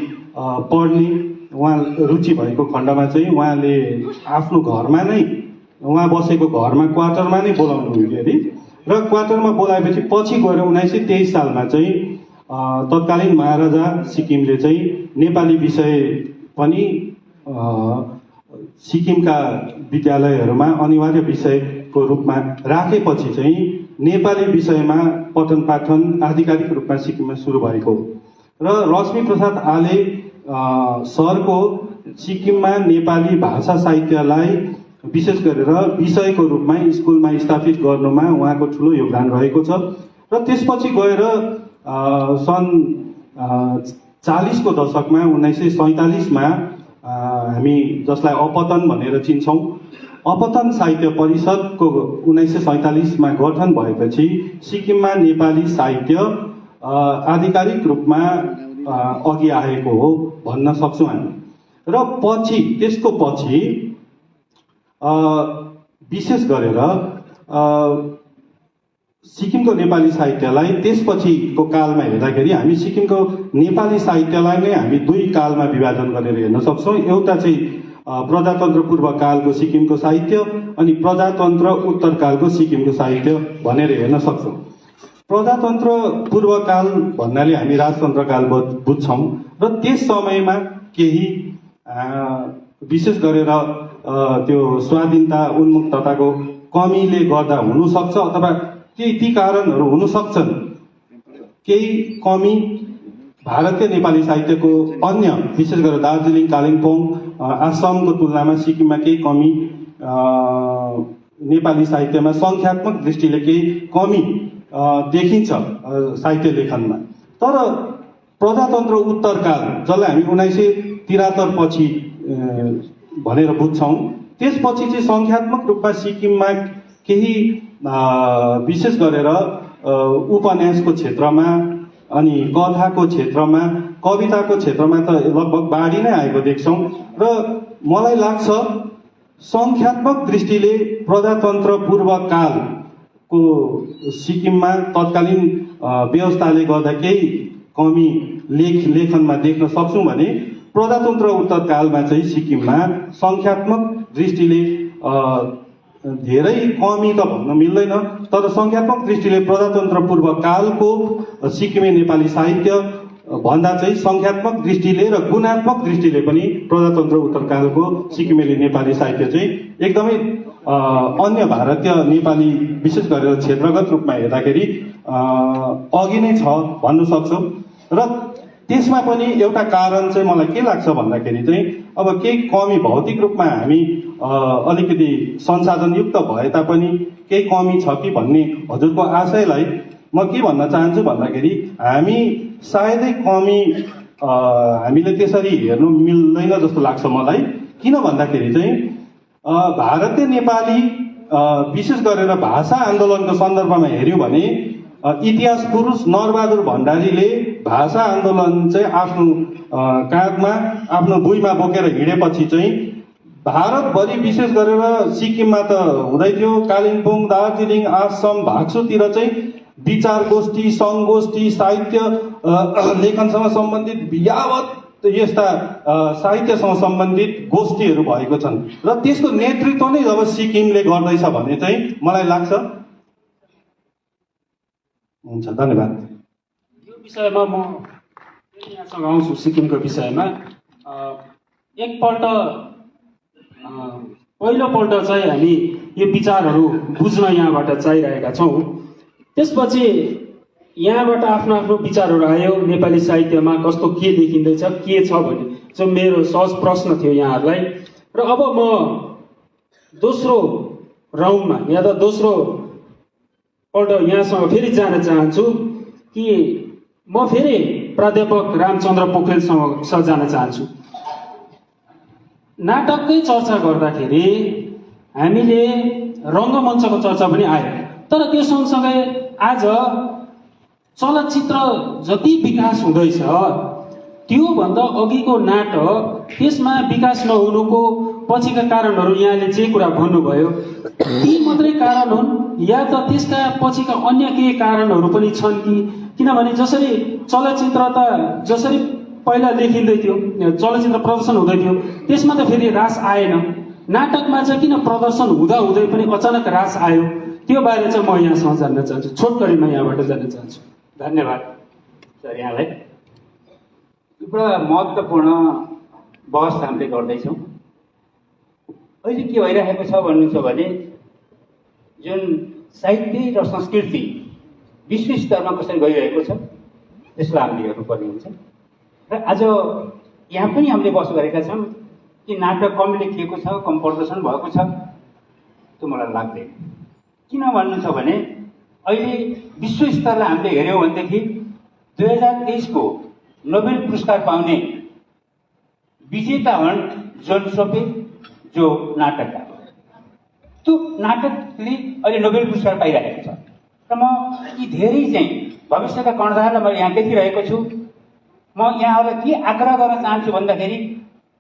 पढ्ने उहाँ रुचि भएको खण्डमा चाहिँ उहाँले आफ्नो घरमा नै, उहाँ बसेको घरमा क्वार्टरमा नै बोलाउनु हुन्थ्यो अरे। र क्वार्टरमा बोलाएपछि पछि गएर 1923 सालमा चाहिँ तत्कालीन महाराजा सिक्किमले चाहिँ नेपाली विषय पनि सिक्किमका विद्यालयहरूमा अनिवार्य विषयको रूपमा राखेपछि चाहिँ नेपाली विषयमा पठन पाठन आधिकारिक रूपमा सिक्किममा सुरु भएको र लक्ष्मीप्रसाद आले सरको सिक्किममा नेपाली भाषा साहित्यलाई विशेष गरेर विषयको रूपमा स्कुलमा स्थापित गर्नुमा उहाँको ठुलो योगदान रहेको छ। र त्यसपछि गएर सन् 40को दशकमा 1947मा हामी जसलाई अपतन भनेर चिन्छौँ, अपतन साहित्य परिषदको 1947मा गठन भएपछि सिक्किममा नेपाली साहित्य आधिकारिक रूपमा अघि आएको हो भन्न सक्छौँ हामी। र पछि त्यसको पछि विशेष गरेर सिक्किमको नेपाली साहित्यलाई त्यसपछिको कालमा हेर्दाखेरि हामी सिक्किमको नेपाली साहित्यलाई नै हामी दुई कालमा विभाजन गरेर हेर्न सक्छौँ। एउटा चाहिँ प्रजातन्त्र पूर्व कालको सिक्किमको साहित्य अनि प्रजातन्त्र उत्तर कालको सिक्किमको साहित्य भनेर हेर्न सक्छौँ। प्रजातन्त्र पूर्व काल भन्नाले हामी राजतन्त्र काल बुझ्छौँ र त्यस समयमा केही विशेष गरेर त्यो स्वाधीनता उन्मुक्तताको कमीले गर्दा हुनसक्छ अथवा केही ती कारणहरू हुन सक्छन्। केही कमी भारतीय नेपाली साहित्यको अन्य विशेष गरेर दार्जिलिङ, कालिम्पोङ, आसामको तुलनामा सिक्किममा केही कमी, नेपाली साहित्यमा सङ्ख्यात्मक दृष्टिले केही कमी देखिन्छ साहित्य लेखनमा। तर प्रजातन्त्र उत्तरकाल जसलाई हामी 1973 पछि भनेर बुझ्छौँ, त्यसपछि चाहिँ सङ्ख्यात्मक रूपमा सिक्किममा केही विशेष गरेर उपन्यासको क्षेत्रमा अनि कथाको क्षेत्रमा, कविताको क्षेत्रमा त लगभग बाढी नै आएको देख्छौँ। र मलाई लाग्छ सङ्ख्यात्मक दृष्टिले प्रजातन्त्र पूर्व कालको सिक्किममा तत्कालीन व्यवस्थाले गर्दा केही कमी लेखनमा देख्न सक्छौँ भने प्रजातन्त्र उत्तर कालमा चाहिँ सिक्किममा सङ्ख्यात्मक दृष्टिले धेरै कमी त भन्न मिल्दैन, तर सङ्ख्यात्मक दृष्टिले प्रजातन्त्र पूर्व कालको सिक्किमे नेपाली साहित्य भन्दा चाहिँ सङ्ख्यात्मक दृष्टिले र गुणात्मक दृष्टिले पनि प्रजातन्त्र उत्तर कालको सिक्किमेली नेपाली साहित्य चाहिँ एकदमै अन्य भारतीय नेपाली विशेष गरेर क्षेत्रगत रूपमा हेर्दाखेरि अघि नै छ भन्न सक्छौँ। र त्यसमा पनि एउटा कारण चाहिँ मलाई के लाग्छ भन्दाखेरि चाहिँ अब केही कमी भौतिक रूपमा हामी अलिकति संसाधनयुक्त भए तापनि केही कमी छ कि भन्ने हजुरको आशयलाई म के भन्न चाहन्छु भन्दाखेरि हामी सायदै कमी हामीले त्यसरी हेर्नु मिल्दैन जस्तो लाग्छ मलाई। किन भन्दाखेरि चाहिँ भारतीय नेपाली विशेष गरेर भाषा आन्दोलनको सन्दर्भमा हेऱ्यौँ भने इतिहास पुरुष नरबहादुर भण्डारीले भाषा आन्दोलन चाहिँ आफ्नो काँधमा आफ्नो भुइँमा बोकेर हिँडेपछि चाहिँ भारतभरि विशेष गरेर सिक्किममा त हुँदै थियो, कालिम्पोङ, दार्जिलिङ, आसाम, भाग्सुतिर चाहिँ विचार गोष्ठी, सङ्गोष्ठी, साहित्य लेखनसँग सम्बन्धित यावत यस्ता साहित्यसँग सम्बन्धित गोष्ठीहरू भएको छन् र त्यसको नेतृत्व नै जब सिक्किमले गर्दैछ भने चाहिँ मलाई लाग्छ। हुन्छ, धन्यवाद। यो विषयमा म यहाँसँग आउँछु। सिक्किमको विषयमा एकपल्ट पहिलोपल्ट चाहिँ हामी यो विचारहरू बुझ्न यहाँबाट चाहिरहेका छौँ। त्यसपछि यहाँबाट आफ्नो आफ्नो विचारहरू आयो, नेपाली साहित्यमा कस्तो के देखिँदैछ, के छ भन्ने जो मेरो सहज प्रश्न थियो यहाँहरूलाई। र अब म दोस्रो राउन्डमा या त दोस्रो पल्ट यहाँसँग फेरि जान चाहन्छु कि म फेरि प्राध्यापक रामचन्द्र पोखरेलसँग जान चाहन्छु। नाटककै चर्चा गर्दाखेरि हामीले रङ्गमञ्चको चर्चा पनि आयो। तर त्यो सँगसँगै आज चलचित्र जति विकास हुँदैछ त्योभन्दा अघिको नाटक त्यसमा विकास नहुनुको पछिका कारणहरू यहाँले जे कुरा भन्नुभयो ती मात्रै कारण हुन् या त त्यसका पछिका अन्य केही कारणहरू पनि छन् कि? किनभने जसरी चलचित्र त जसरी पहिला लेखिँदै थियो, चलचित्र प्रदर्शन हुँदै थियो, त्यसमा त फेरि ह्रास आएन। नाटकमा चाहिँ किन प्रदर्शन हुँदा हुँदै पनि अचानक ह्रास आयो? त्यो बारे चाहिँ म यहाँसँग जान्न चाहन्छु, छोटकरीमा यहाँबाट जान्न चाहन्छु। धन्यवाद सर यहाँलाई। एउटा महत्त्वपूर्ण बहस हामीले गर्दैछौँ। अहिले के भइरहेको छ भन्नुहुन्छ भने जुन साहित्य र संस्कृति विश्व स्तरमा कसरी गइरहेको छ त्यसलाई हामीले हेर्नुपर्ने हुन्छ। र आज यहाँ पनि हामीले बहस गरेका छौँ कि नाटक कम लेखिएको छ, कम प्रदर्शन भएको छ, त्यो मलाई लाग्दैन। किन भन्नुहुन्छ भने अहिले विश्व स्तरलाई हामीले हेऱ्यौँ भनेदेखि 2023 को नोबेल पुरस्कार पाउने विजेता हुन् जोन सोफी, जो नाटककार। त्यो नाटकले अहिले नोबेल पुरस्कार पाइरहेको छ। र म यी धेरै चाहिँ भविष्यका कर्णधारलाई मैले यहाँ देखिरहेको छु। म यहाँहरूलाई के आग्रह गर्न चाहन्छु भन्दाखेरि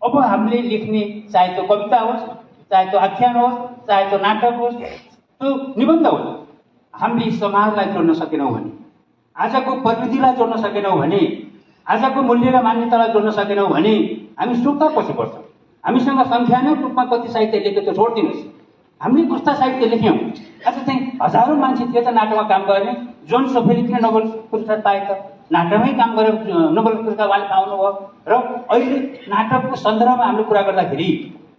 अब हामीले लेख्ने, चाहे त्यो कविता होस्, चाहे त्यो आख्यान होस्, चाहे त्यो नाटक होस्, त्यो निबन्ध होस्, हामीले समाजलाई जोड्न सकेनौँ भने, आजको प्रविधिलाई जोड्न सकेनौँ भने, आजको मूल्य र मान्यतालाई जोड्न सकेनौँ भने हामी सुक्ता पछि पर्छौँ। हामीसँग संख्यात्मक रूपमा कति साहित्य लेख्यो त्यो छोडिदिनुहोस्। हामीले कस्ता साहित्य लेख्यौँ? आज चाहिँ हजारौँ मान्छे थिए त नाटकमा काम गर्ने। जोन सोफीले किन नोबेल पुरस्कार पाए त? नाटकमै काम गरेर नोबेल पुरस्कार उहाँले पाउनुभयो। र अहिले नाटकको सन्दर्भमा हामीले कुरा गर्दाखेरि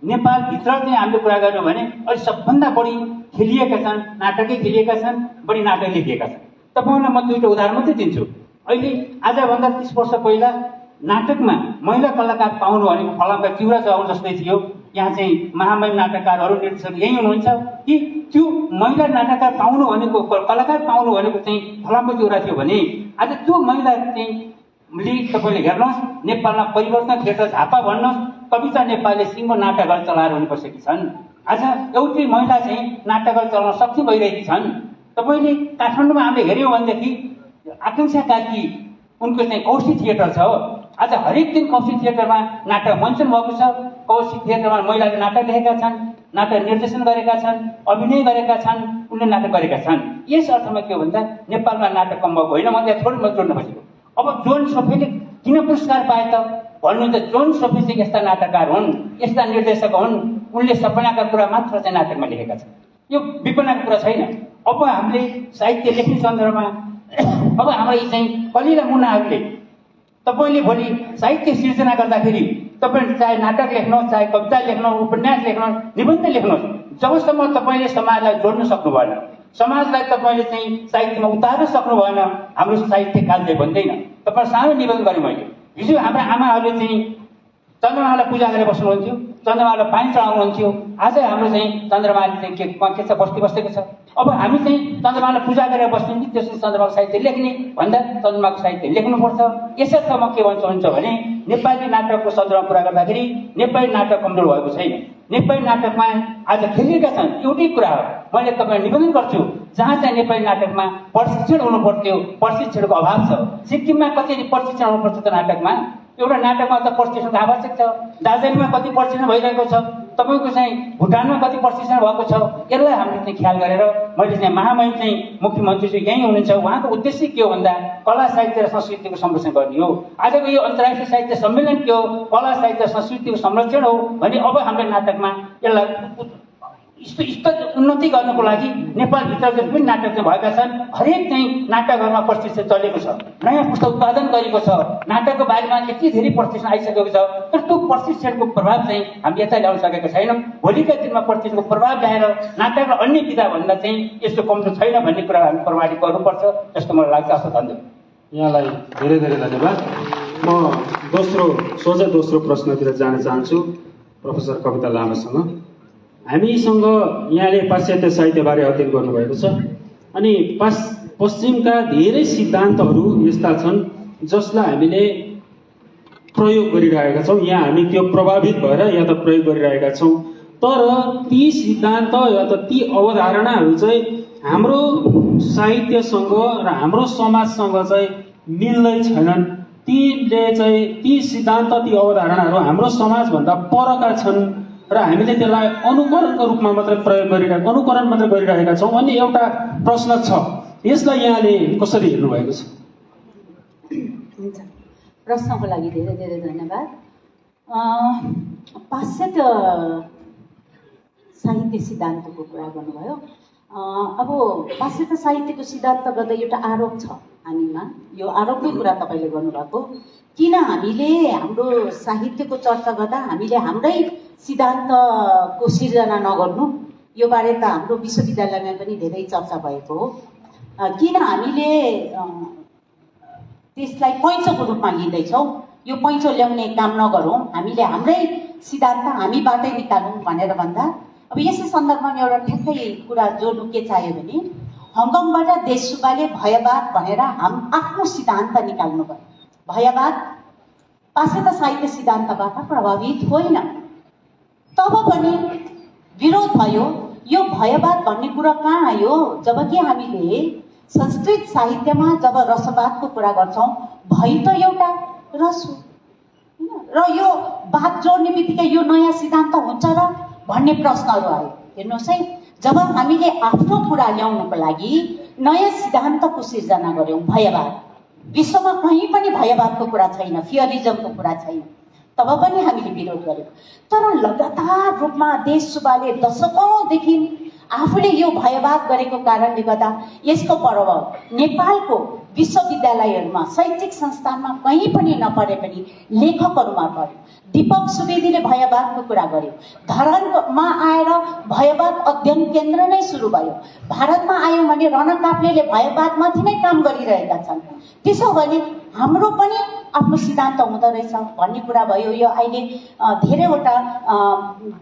नेपालभित्र चाहिँ हामीले कुरा गर्यौँ भने अहिले सबभन्दा बढी खेलिएका छन्, नाटकै खेलिएका छन्, बढी नाटक लेखिएका छन्। तपाईँहरूलाई म दुईवटा उदाहरण मात्रै दिन्छु। अहिले आजभन्दा 30 वर्ष पहिला नाटकमा महिला कलाकार पाउनु भनेको फलामका चिउरा चलाउनु जस्तै थियो। यहाँ चाहिँ महामहिम नाटककारहरू, निर्देशक यहीँ हुनुहुन्छ कि त्यो महिला नाटककार पाउनु भनेको, कलाकार पाउनु भनेको चाहिँ फलामको चिउरा थियो भने आज त्यो महिला चाहिँ तपाईँले हेर्नुहोस्, नेपालमा परिवर्तन थिएटर झापा भन्नुहोस्, कविता नेपालले सिङ्गो नाटकहरू चलाएर पनि बसेकी छन्। आज एउटै महिला चाहिँ नाटकहरू चलाउन सक्षम भइरहेकी छन्। तपाईँले काठमाडौँमा हामीले हेऱ्यौँ भनेदेखि आकाङ्क्षा कार्की उनको चाहिँ कौशी थिएटर छ। आज हरेक दिन कौशी थिएटरमा नाटक मञ्चन भएको छ। कौशी थिएटरमा महिलाले नाटक लेखेका छन्, नाटक निर्देशन गरेका छन्, अभिनय गरेका छन्, उनले नाटक गरेका छन्। यस अर्थमा के हो भन्दा नेपालमा नाटक कम भएको होइन। म त्यहाँ थोरै म जोड्न खोजेको। अब जोन सोफीले किन पुरस्कार पाए त भन्नुहुन्छ? जोन सोफी चाहिँ यस्ता नाटककार हुन्, यस्ता निर्देशक हुन्, उनले सपनाका कुरा मात्र चाहिँ नाटकमा लेखेका छन्। यो विपन्नको कुरा छैन। अब हामीले साहित्य लेख्ने सन्दर्भमा अब हाम्रो यी चाहिँ कलिला मुनाहरूले तपाईँले भोलि साहित्य सिर्जना गर्दाखेरि तपाईँले चाहे नाटक लेख्नुहोस्, चाहे कविता लेख्नुहोस्, उपन्यास लेख्नुहोस्, निबन्ध लेख्नुहोस्, जबसम्म तपाईँले समाजलाई जोड्न सक्नु भएन, समाजलाई तपाईँले चाहिँ साहित्यमा उतार्न सक्नु भएन, हाम्रो साहित्य कालले भन्दैन। तपाईँ सानो निबन्ध गरेँ मैले। हिजो हाम्रा आमाहरूले चाहिँ चन्द्रमालाई पूजा गरेर बस्नुहुन्थ्यो, चन्द्रमालाई पानी चढाउनुहुन्थ्यो। आज हाम्रो चाहिँ चन्द्रमाले चाहिँ के छ, बस्ती बसेको छ। अब हामी चाहिँ चन्द्रमालाई पूजा गरेर बस्ने कि त्यसपछि चन्द्रमाको साहित्य लेख्ने भन्दा चन्द्रमाको साहित्य लेख्नुपर्छ। यसर्थ म के भन्छु हुन्छ भने नेपाली नाटकको सन्दर्भमा कुरा गर्दाखेरि नेपाली नाटक कमजोर भएको छैन। नेपाली नाटकमा आज खेलिएका छन्। एउटै कुरा हो, मैले तपाईँलाई निवेदन गर्छु, जहाँ चाहिँ नेपाली नाटकमा प्रशिक्षण हुनु पर्थ्यो, प्रशिक्षणको अभाव छ। सिक्किममा कति प्रशिक्षण हुनुपर्छ त नाटकमा? एउटा नाटकमा त प्रशिक्षणको आवश्यक छ। दार्जिलिङमा कति प्रशिक्षण भइरहेको छ, तपाईँको चाहिँ भुटानमा कति प्रशिक्षण भएको छ, यसलाई हामीले चाहिँ ख्याल गरेर मैले चाहिँ महामहिम चाहिँ मुख्यमन्त्री यहीँ हुनुहुन्छ, उहाँको उद्देश्य के हो भन्दा कला साहित्य र संस्कृतिको संरक्षण गर्ने हो। आजको यो अन्तर्राष्ट्रिय साहित्य सम्मेलन के हो? कला साहित्य संस्कृतिको संरक्षण हो भने अब हाम्रो नाटकमा यसलाई उन्नति गर्नको लागि नेपालभित्र जति पनि नाटक चाहिँ भएका छन्, हरेक चाहिँ नाटकहरूमा प्रशिक्षण चलेको छ, नयाँ पुस्तक उत्पादन गरेको छ, नाटकको बारेमा यति धेरै प्रशिक्षण आइसकेको छ। तर त्यो प्रशिक्षणको प्रभाव चाहिँ हामी यता ल्याउन सकेका छैनौँ। भोलिका दिनमा प्रशिक्षणको प्रभाव ल्याएर नाटक र अन्य विधा भन्दा चाहिँ यस्तो कमजोर छैन भन्ने कुरा हामी प्रमाणित गर्नुपर्छ जस्तो मलाई लाग्छ। हस्, धन्यवाद। यहाँलाई धेरै धेरै धन्यवाद। म दोस्रो प्रश्नतिर जान चाहन्छु प्रोफेसर कविता लामासँग। हामीसँग यहाँले पाश्चात्य साहित्यबारे अध्ययन गर्नुभएको छ अनि पश्चिमका धेरै सिद्धान्तहरू यस्ता छन् जसलाई हामीले प्रयोग गरिरहेका छौँ। यहाँ हामी त्यो प्रभावित भएर यहाँ त प्रयोग गरिरहेका छौँ। तर ती सिद्धान्त या त ती अवधारणाहरू चाहिँ हाम्रो साहित्यसँग र हाम्रो समाजसँग चाहिँ मिल्दै छैनन्। ती सिद्धान्त ती अवधारणाहरू हाम्रो समाजभन्दा परका छन् र हामीले त्यसलाई अनुकरणको रूपमा मात्रै अनुकरण मात्रै गरिरहेका छौँ भन्ने एउटा प्रश्न छ। यसलाई यहाँले कसरी हेर्नु भएको छ? हुन्छ, प्रश्नको लागि धेरै धेरै धन्यवाद। पाश्चात्य साहित्य सिद्धान्तको कुरा गर्नुभयो। अब पाश्चात्य साहित्यको सिद्धान्त गर्दा एउटा आरोप छ हामीमा, यो आरोपकै कुरा तपाईँले गर्नुभएको। किन हामीले हाम्रो साहित्यको चर्चा गर्दा हामीले हाम्रै सिद्धान्तको सिर्जना नगर्नु, यो बारे त हाम्रो विश्वविद्यालयमा पनि धेरै चर्चा भएको हो। किन हामीले त्यसलाई पैँचोको रूपमा लिँदैछौँ, यो पैँचो ल्याउने काम नगरौँ, हामीले हाम्रै सिद्धान्त हामीबाटै निकालौँ भनेर भन्दा, अब यसै सन्दर्भमा एउटा ठ्याक्कै कुरा जोड्नु के चाहियो भने, हङकङबाट देशसुब्बाले भयवाद भनेर आफ्नो सिद्धान्त निकाल्नु भयो। भयवाद पाश्चात्य साहित्य सिद्धान्तबाट प्रभावित होइन, तब पनि विरोध भयो। यो भयवाद भन्ने कुरा कहाँ आयो? जबकि हामीले संस्कृत साहित्यमा जब रसवादको कुरा गर्छौँ, भय त एउटा रस हो र यो बात जोड्ने बित्तिकै यो नयाँ सिद्धान्त हुन्छ र भन्ने प्रश्नहरू आयो। हेर्नुहोस् है, जब हामीले आफ्नो कुरा ल्याउनको लागि नयाँ सिद्धान्तको सिर्जना गऱ्यौँ, भयवाद, विश्वमा कहीँ पनि भयवादको कुरा छैन, फियरिजमको कुरा छैन, तब पनि हामीले विरोध गर्यौँ। तर लगातार रूपमा देशसुब्बाले दशकौँदेखि आफूले यो भयवाद गरेको कारणले गर्दा यसको प्रभाव नेपालको विश्वविद्यालयहरूमा, शैक्षिक संस्थानमा कहीँ पनि नपरे पनि लेखकहरूमा पर्यो। दीपक सुवेदीले भयवादको कुरा गर्यो, धरानमा आएर भयवाद अध्ययन केन्द्र नै सुरु भयो। भारतमा आयो भने रण काफ्लेले भयवादमाथि नै काम गरिरहेका छन्। त्यसो भने हाम्रो पनि आफ्नो सिद्धान्त हुँदो रहेछ भन्ने कुरा भयो। यो अहिले धेरैवटा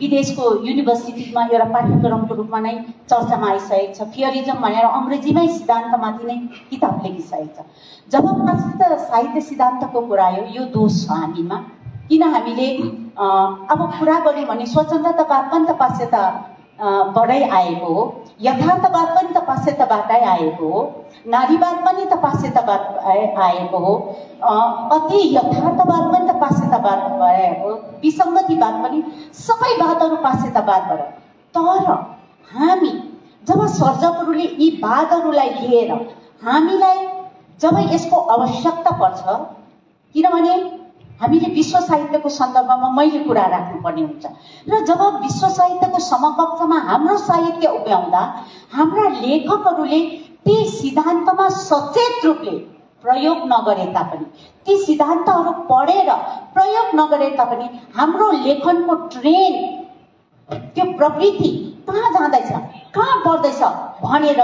विदेशको युनिभर्सिटीमा एउटा पाठ्यक्रमको रूपमा नै चर्चामा आइसकेको छ। फियरिजम भनेर अङ्ग्रेजीमै सिद्धान्तमाथि नै किताब लेखिसकेको छ। जब पाश्चात्य साहित्य सिद्धान्तको कुरा आयो, यो दोष छ हामीमा। किन हामीले अब कुरा गऱ्यौँ भने स्वतन्त्रतावाद पनि त पाश्चात्यबाटै आएको हो, यथार्थवाद पनि त पाश्चात्यबाटै आएको हो, नारीवाद पनि त पाश्चात्यबाट आएको हो, अति यथार्थवाद पनि त पाश्चात्यबाट आएको हो, विसङ्गतिवाद पनि, सबै वादहरू पाश्चात्यवादबाट। तर हामी जब सर्जकहरूले यी वादहरूलाई लिएर हामीलाई जब यसको आवश्यकता पर्छ, किनभने हामीले विश्व साहित्यको सन्दर्भमा मैले कुरा राख्नुपर्ने हुन्छ र जब विश्व साहित्यको समकक्षमा हाम्रो साहित्य उभ्याउँदा हाम्रा लेखकहरूले ती सिद्धान्तमा सचेत रूपले प्रयोग नगरे तापनि, ती सिद्धान्तहरू पढेर प्रयोग नगरे तापनि हाम्रो लेखनको ट्रेन, त्यो प्रवृत्ति कहाँ जाँदैछ, कहाँ बढ्दैछ भनेर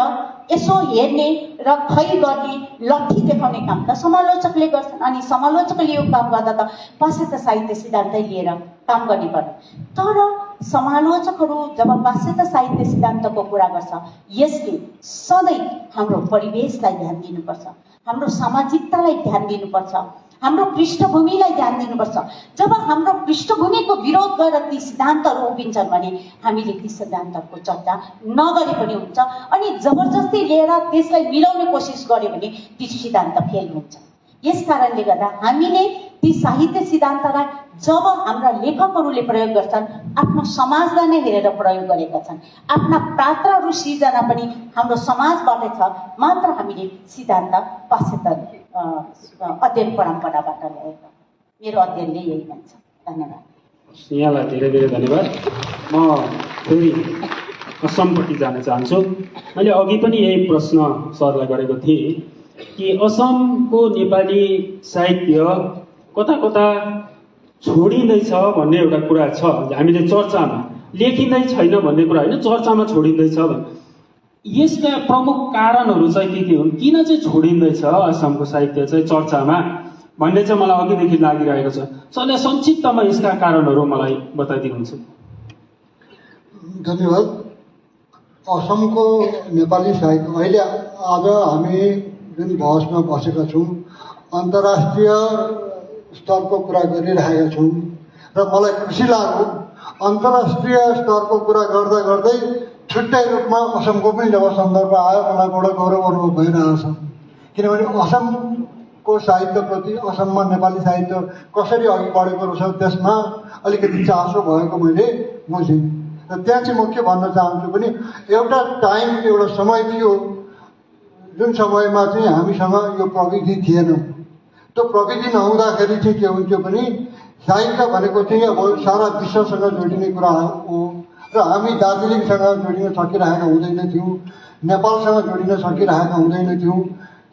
यसो हेर्ने र खै गर्ने, लट्ठी देखाउने काम त समालोचकले गर्छन्। अनि समालोचकले यो काम गर्दा त पाश्चात्य साहित्य सिद्धान्तै लिएर काम गर्ने पर्छ। तर समालोचकहरू जब पाश्चात्य साहित्य सिद्धान्तको कुरा गर्छ, यसले सधैँ हाम्रो परिवेशलाई ध्यान दिनुपर्छ, हाम्रो सामाजिकतालाई ध्यान दिनुपर्छ, हाम्रो पृष्ठभूमिलाई ध्यान दिनुपर्छ। जब हाम्रो पृष्ठभूमिको विरोध गरेर ती सिद्धान्तहरू उभिन्छन् भने हामीले ती सिद्धान्तहरूको चर्चा नगरे पनि हुन्छ। अनि जबरजस्ती लिएर त्यसलाई मिलाउने कोसिस गर्यो भने ती सिद्धान्त फेल हुन्छ। यस कारणले गर्दा हामीले ती साहित्य सिद्धान्तलाई जब हाम्रा लेखकहरूले प्रयोग गर्छन्, आफ्नो समाजलाई नै हेरेर प्रयोग गरेका छन्। आफ्ना पात्रहरू सिर्जना पनि हाम्रो समाजबाटै छ, मात्र हामीले सिद्धान्त पाश्चात्य अध्ययन परम्पराबाट ल्याएको। मेरो अध्ययनले यही भन्छ। धन्यवाद। यहाँलाई धेरै धेरै धन्यवाद। म फेरि असमपट्टि जान चाहन्छु। मैले अघि पनि यही प्रश्न सरलाई गरेको थिएँ कि असमको नेपाली साहित्य कता कता छोडिँदैछ भन्ने एउटा कुरा छ। हामीले चर्चामा लेखिँदै छैन भन्ने कुरा होइन, चर्चामा छोडिँदैछ भन्ने। यसका प्रमुख कारणहरू चाहिँ के हुन्? किन चाहिँ छोडिँदैछ असमको साहित्य चाहिँ चर्चामा भन्ने चाहिँ मलाई अघिदेखि लागिरहेको छ। सरले संक्षिप्तमा यसका कारणहरू मलाई बताइदिनुहुन्छ। धन्यवाद। असमको नेपाली साहित्य अहिले आज हामी जुन बहसमा बसेका छौँ, अन्तर्राष्ट्रिय स्तरको कुरा गरिरहेका छौँ र मलाई खुसी लाग्यो अन्तर्राष्ट्रिय स्तरको कुरा गर्दा गर्दै छुट्टै रूपमा असमको पनि जब सन्दर्भ आयो मलाई बडो गौरव अनुभव भइरहेछ। किनभने असमको साहित्यप्रति, असममा नेपाली साहित्य कसरी अघि बढेको रहेछ त्यसमा अलिकति चासो भएको मैले बुझेँ। र त्यहाँ चाहिँ म के भन्न चाहन्छु भने एउटा टाइम, एउटा समय थियो जुन समयमा चाहिँ हामीसँग यो प्रविधि थिएन। त्यो प्रविधि नहुँदाखेरि चाहिँ के हुन्थ्यो भने साहित्य भनेको चाहिँ अब सारा विश्वसँग जोडिने कुरा हो र हामी दार्जिलिङसँग जोडिन सकिरहेका हुँदैनथ्यौँ, नेपालसँग जोडिन सकिरहेका हुँदैनथ्यौँ,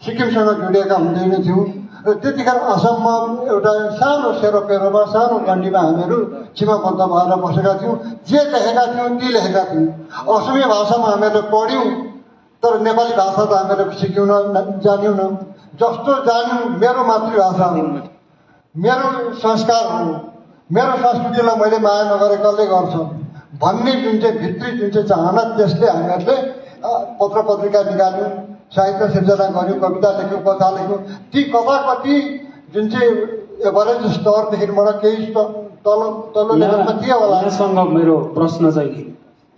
सिक्किमसँग जोडिएका हुँदैनथ्यौँ। र त्यतिखेर असममा एउटा सानो सेरोपेरोमा, सानो गण्डीमा हामीहरू सीमाबद्ध भएर बसेका थियौँ। जे लेखेका थियौँ ती लेखेका थियौँ। असमिया भाषामा हामीहरूले पढ्यौँ, तर नेपाली भाषा त हामीहरूले सिक्यौँ न, जान्यौँ न। जस्तो जान्यौँ मेरो मातृभाषा हो, मेरो संस्कार हो, मेरो संस्कृतिलाई मैले माया नगरे कसले गर्छ भन्ने जुन चाहिँ भित्री जुन चाहिँ चाहना, त्यसले हामीहरूले पत्र पत्रिका निकाल्यौँ, साहित्य सिर्जना गऱ्यौँ, कविता लेख्यौँ, कथा लेख्यौँ। ती कथाकथि जुन चाहिँ एभरेज स्तरदेखिबाट केही तल्लो लेभलमा थियो होला। यहाँसँग मेरो प्रश्न चाहिँ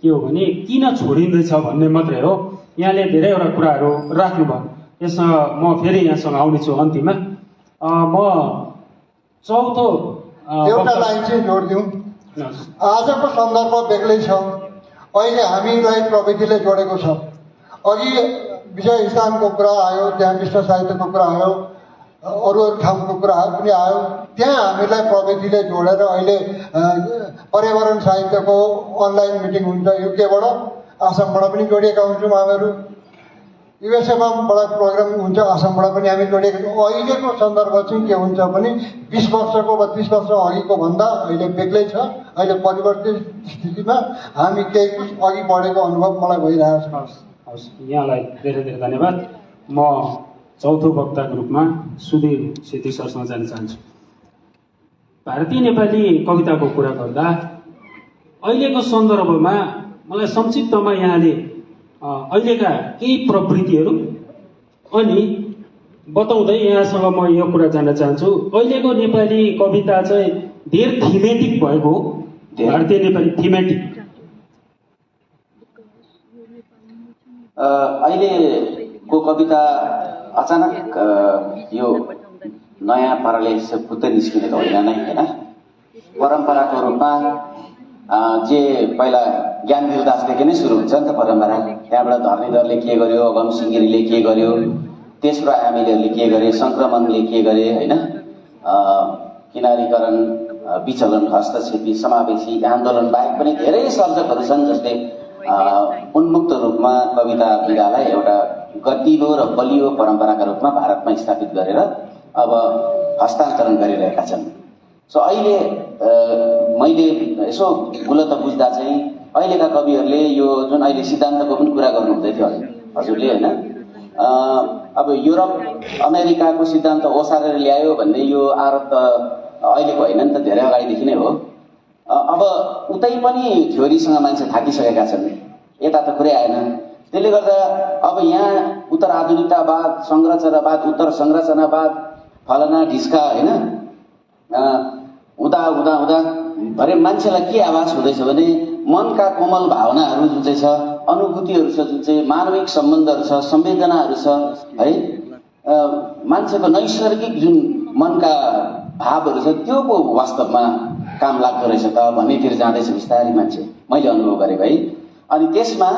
के हो भने किन छोडिँदैछ भन्ने मात्रै हो। यहाँले धेरैवटा कुराहरू राख्नुभयो, यसमा म फेरि यहाँसँग आउनेछु अन्तिममा। म चौथो एउटा लाइन चाहिँ जोडिदिउँ। आजको सन्दर्भ बेग्लै छ। अहिले हामीलाई प्रविधिले जोडेको छ। अघि विजय स्थानको कुरा आयो, त्यहाँ विश्व साहित्यको कुरा आयो, अरू ठाउँको कुराहरू पनि आयो। त्यहाँ हामीलाई प्रविधिले जोडेर अहिले पर्यावरण साहित्यको अनलाइन मिटिङ हुन्छ युकेबाट, आसामबाट पनि जोडिएका हुन्छौँ हामीहरू। युएसएमा बडा प्रोग्राम हुन्छ, आसामबाट पनि हामी जोडिएका छौँ। अहिलेको सन्दर्भ चाहिँ के हुन्छ भने 20 वर्षको वा 30 वर्ष अघिको भन्दा अहिले बेग्लै छ। अहिले परिवर्तित स्थितिमा हामी केही अघि बढेको अनुभव मलाई भइरहेको छ। हवस्, यहाँलाई धेरै धेरै धन्यवाद। म चौथो वक्ताको रूपमा सुधीर छेत्री सरसँग जान चाहन्छु। भारतीय नेपाली कविताको कुरा गर्दा अहिलेको सन्दर्भमा मलाई संक्षिप्तमा यहाँले अहिलेका केही प्रवृत्तिहरू अनि बताउँदै यहाँसँग म यो कुरा जान्न चाहन्छु। अहिलेको नेपाली कविता चाहिँ धेर थिमेटिक भएको हो। भारतीय नेपाली थिमेटिक अहिलेको कविता अचानक यो नयाँ पाराले फुत्तै निस्किने त होइन नै, होइन। परम्पराको रूपमा जे पहिला ज्ञानवीर दासदेखि नै सुरु हुन्छ नि त परम्परा। त्यहाँबाट धरणीधरले के गर्यो, अगम सिंगिरीले के गर्यो, तेस्रो आमिलेहरूले के गरे, सङ्क्रमणले के गरे, होइन। किनारीकरण, विचलन, हस्तक्षेपी, समावेशी आन्दोलन बाहेक पनि धेरै सर्जकहरू छन् जसले उन्मुक्त रूपमा कविता विधालाई एउटा गतिलो र बलियो परम्पराका रूपमा भारतमा स्थापित गरेर अब हस्तान्तरण गरिरहेका छन्। सो अहिले मैले यसो मूलत बुझ्दा चाहिँ अहिलेका कविहरूले यो जुन अहिले सिद्धान्तको पनि कुरा गर्नुहुँदै थियो हजुरले, होइन। अब युरोप अमेरिकाको सिद्धान्त ओसारेर ल्यायो भन्ने यो आरोप त अहिलेको होइन नि त, धेरै अगाडिदेखि नै हो। अब उतै पनि थ्योरीसँग मान्छे थाकिसकेका छन्, यता त कुरै आएन। त्यसले गर्दा अब यहाँ उत्तर आधुनिकतावाद, संरचनावाद, उत्तर संरचनावाद, फलना ढिस्का, होइन, हुँदा हुँदा हुँदा भरे मान्छेलाई के आभास हुँदैछ भने मनका कोमल भावनाहरू जुन चाहिँ छ, अनुभूतिहरू छ, जुन चाहिँ मानविक सम्बन्धहरू छ, संवेदनाहरू छ, है, मान्छेको नैसर्गिक जुन मनका भावहरू छ त्यो पो वास्तवमा काम लाग्दो रहेछ त भन्नेतिर जाँदैछ बिस्तारै मान्छे, मैले अनुभव गरेको है। अनि त्यसमा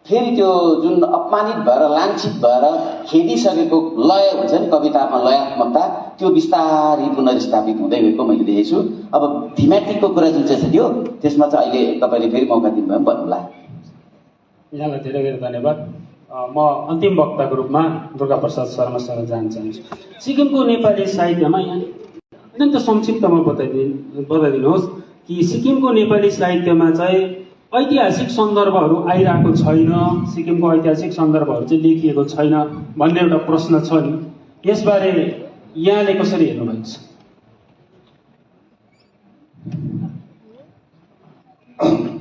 फेरि त्यो जुन अपमानित भएर, लाञ्छित भएर खेदिसकेको लय हुन्छ नि कवितामा, लयात्मकता, त्यो बिस्तारै पुनर्स्थापित हुँदै गएको मैले देखेको छु। अब थिमेटिकको कुरा जुन चाहिँ छ त्यो, त्यसमा चाहिँ अहिले तपाईँले फेरि मौका दिनुभयो भन्नुला। यहाँलाई धेरै धेरै धन्यवाद। म अन्तिम वक्ताको रूपमा दुर्गा प्रसाद शर्मासँग जान चाहन्छु। सिक्किमको नेपाली साहित्यमा यहाँ अत्यन्त संक्षिप्तमा बताइदिनुहोस् कि सिक्किमको नेपाली साहित्यमा चाहिँ ऐतिहासिक सन्दर्भहरू आइरहेको छैन, सिक्किमको ऐतिहासिक सन्दर्भहरू चाहिँ लेखिएको छैन भन्ने एउटा प्रश्न छ नि, यसबारे यहाँले कसरी हेर्नुभएको छ?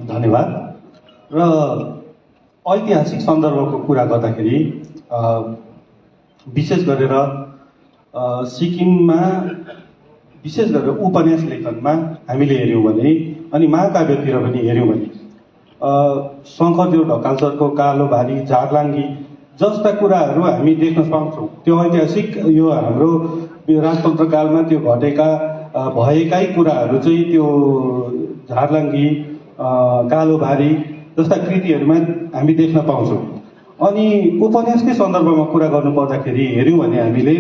धन्यवाद। र ऐतिहासिक सन्दर्भको कुरा गर्दाखेरि विशेष गरेर सिक्किममा विशेष गरेर उपन्यास लेखनमा हामीले हेऱ्यौँ भने अनि महाकाव्यतिर पनि हेऱ्यौँ भने शङ्खदेव ढकालसरको कालो भारी, झारलाङ्गी जस्ता कुराहरू हामी देख्न सक्छौँ। त्यो ऐतिहासिक यो हाम्रो राजतन्त्रकालमा त्यो घटेका भएकै कुराहरू चाहिँ त्यो झारलाङ्गी, कालो भारी जस्ता कृतिहरूमा हामी देख्न पाउँछौँ। अनि उपन्यासकै सन्दर्भमा कुरा गर्नु पर्दाखेरि हेऱ्यौँ भने हामीले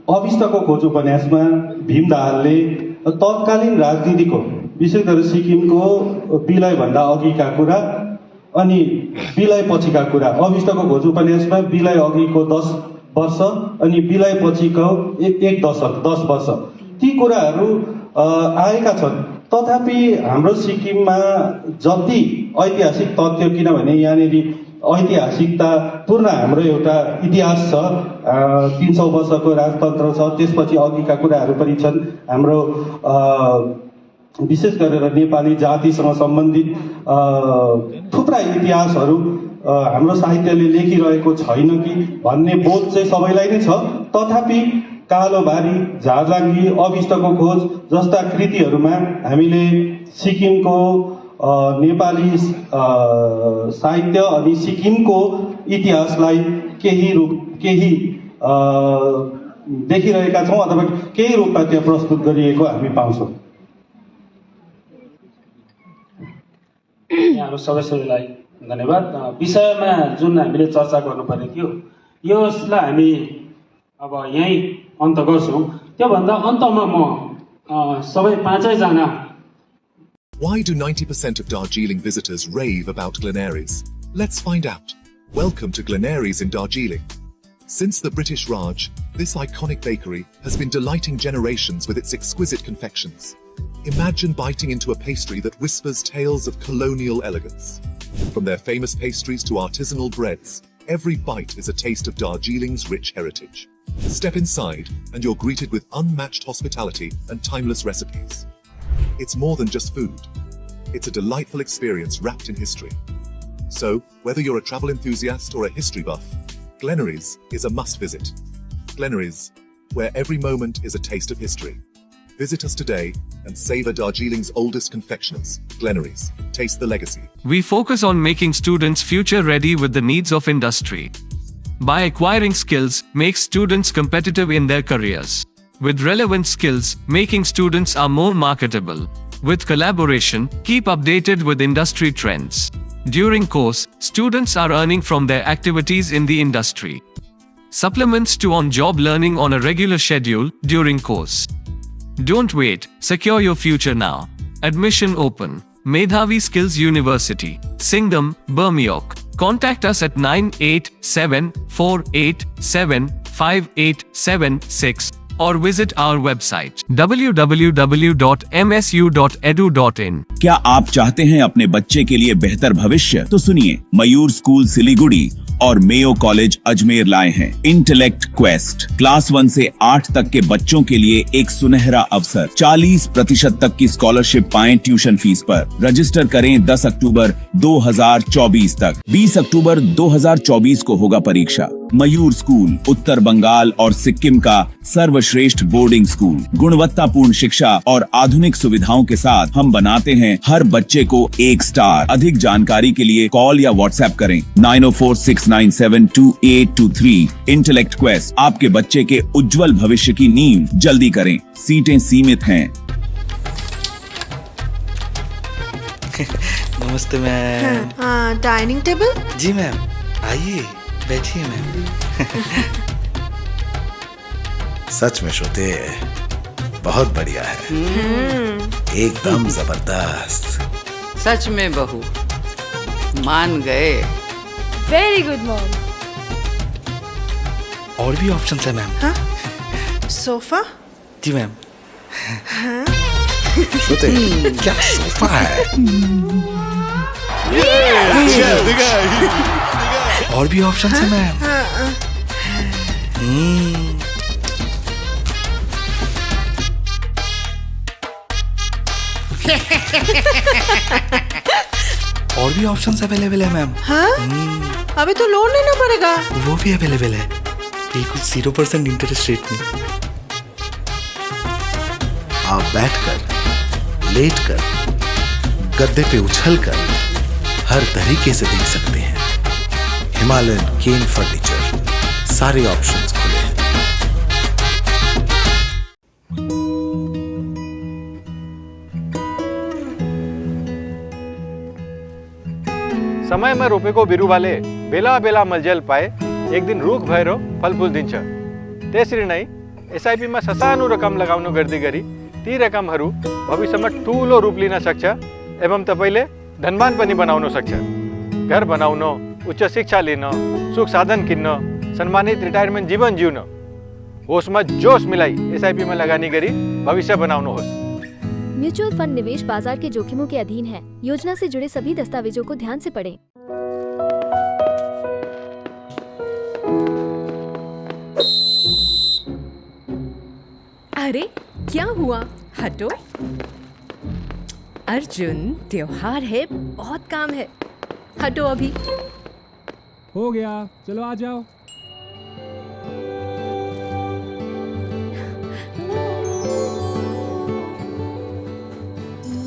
अभिष्टको खोज उपन्यासमा भीम दाहालले तत्कालीन राजनीतिको विशेष गरेर सिक्किमको विलयभन्दा अघिका कुरा अनि विलय पछिका कुरा, अभिष्टको खोज उपन्यासमा विलय अघिको 10 वर्ष अनि विलय पछिको एक दशक 10 वर्ष ती कुराहरू आएका छन्। तथापि हाम्रो सिक्किममा जति ऐतिहासिक तथ्य, किनभने यहाँनिर ऐतिहासिकता पूर्ण हाम्रो एउटा इतिहास छ, 300 वर्षको राजतन्त्र छ, त्यसपछि अघिका कुराहरू पनि छन्। हाम्रो विशेष गरेर नेपाली जातिसँग सम्बन्धित थुप्रा इतिहासहरू हाम्रो साहित्यले लेखिरहेको छैन कि भन्ने बोध चाहिँ सबैलाई नै छ। तथापि कालोबारी, झारलाङ्गी, अभिष्टको खोज जस्ता कृतिहरूमा हामीले सिक्किमको नेपाली साहित्य अनि सिक्किमको इतिहासलाई केही देखिरहेका छौँ अथवा केही रूपमा त्यहाँ प्रस्तुत गरिएको हामी पाउँछौँ। यहाँहरू सदस्यलाई धन्यवाद। विषयमा जुन हामीले चर्चा गर्नुपर्ने थियो यसलाई हामी अब यहीँ अन्त गर्छौँ। त्योभन्दा अन्तमा म सबै पाँचैजना Why do 90% of Darjeeling visitors rave about Glenaries? Let's find out. Welcome to Glenaries in Darjeeling. Since the British Raj, this iconic bakery has been delighting generations with its exquisite confections. Imagine biting into a pastry that whispers tales of colonial elegance. From their famous pastries to artisanal breads, every bite is a taste of Darjeeling's rich heritage. Step inside and you're greeted with unmatched hospitality and timeless recipes. It's more than just food. It's a delightful experience wrapped in history. So, whether you're a travel enthusiast or a history buff, Glenaries is a must visit. Glenaries, where every moment is a taste of history. Visit us today and savor Darjeeling's oldest confectioners, Glenaries. Taste the legacy. We focus on making students future ready with the needs of industry. By acquiring skills, make students competitive in their careers. With relevant skills, making students are more marketable. With collaboration, keep updated with industry trends. During course, students are earning from their activities in the industry. Supplements to on-job learning on a regular schedule during course. Don't wait, secure your future now. Admission open. Medhavi Skills University, Singham, Burmioc. Contact us at 9874875876 or visit our website www.msu.edu.in. क्या आप चाहते हैं अपने बच्चे के लिए बेहतर भविष्य? तो सुनिए, मयूर स्कूल सिलीगुड़ी और मेयो कॉलेज अजमेर लाए हैं इंटेलेक्ट क्वेस्ट। क्लास 1 से 8 तक के बच्चों के लिए एक सुनहरा अवसर। 40% तक की स्कॉलरशिप पाएं ट्यूशन फीस पर। रजिस्टर करें 10 अक्टूबर 2024 तक। 20 अक्टूबर 2024 को होगा परीक्षा। मयूर स्कूल उत्तर बंगाल और सिक्किम का सर्वश्रेष्ठ बोर्डिंग स्कूल। गुणवत्तापूर्ण शिक्षा और आधुनिक सुविधाओं के साथ हम बनाते हैं हर बच्चे को एक स्टार। अधिक जानकारी के लिए कॉल या व्हाट्सएप करें 9046972823। इंटेलेक्ट क्वेस्ट, आपके बच्चे के उज्जवल भविष्य की नींव। जल्दी करें, सीटें सीमित हैं। नमस्ते मैम। हाँ, डाइनिंग टेबल? जी मैम, आइए बैठिए मैम। सच में श्रुति बहुत बढ़िया है, एकदम जबरदस्त। सच में बहू मान गए। Very good mom. और भी ऑप्शन है मैम। हाँ? सोफा? जी मैम। हाँ? श्रुति क्या सोफा है? और भी ऑप्शन है मैम। और भी ऑप्शंस अवेलेबल है मैम। हाँ? अभी तो लोन लेना पड़ेगा। वो भी अवेलेबल है, बिल्कुल 0% इंटरेस्ट रेट में। आप बैठकर, लेटकर, गद्दे पे उछलकर हर तरीके से देख सकते हैं। हिमालयन केन फर्नीचर, सारे ऑप्शंस खुले हैं। समयमा रोपेको बिरुवाले बेला बेला मलजल पाए एक दिन रुख भएर फलफुल दिन्छ। त्यसरी नै एसआइपीमा ससानो रकम लगाउनु गर्दै गरी ती रकमहरू भविष्यमा ठुलो रूप लिन सक्छ एवं तपाईले धनवान पनि बनाउन सक्छ। घर बनाउन, उच्च शिक्षा लिन, सुख साधन किन्न, सम्मानित रिटायरमेन्ट जीवन जिउन होसमा जोश मिलाई एसआइपीमा लगानी गरी भविष्य बनाउनुहोस्। म्यूचुअल फंड निवेश बाजार के जोखिमों के अधीन है। योजना से जुड़े सभी दस्तावेजों को ध्यान से पढ़ें। अरे क्या हुआ? हटो। अर्जुन, त्योहार है, बहुत काम है। हटो अभी। हो गया, चलो आ जाओ।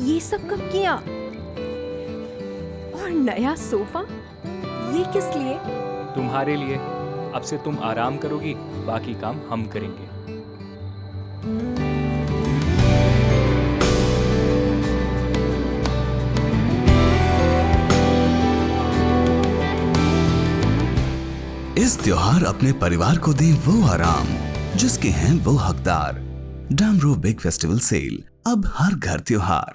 ये सब कब किया? और नया सोफा? ये किस लिए? तुम्हारे लिए। अब से तुम आराम करोगी, बाकी काम हम करेंगे। इस त्योहार अपने परिवार को दे वो आराम जिसके हैं वो हकदार। डामरो बिग फेस्टिवल सेल, अब हर घर त्योहार।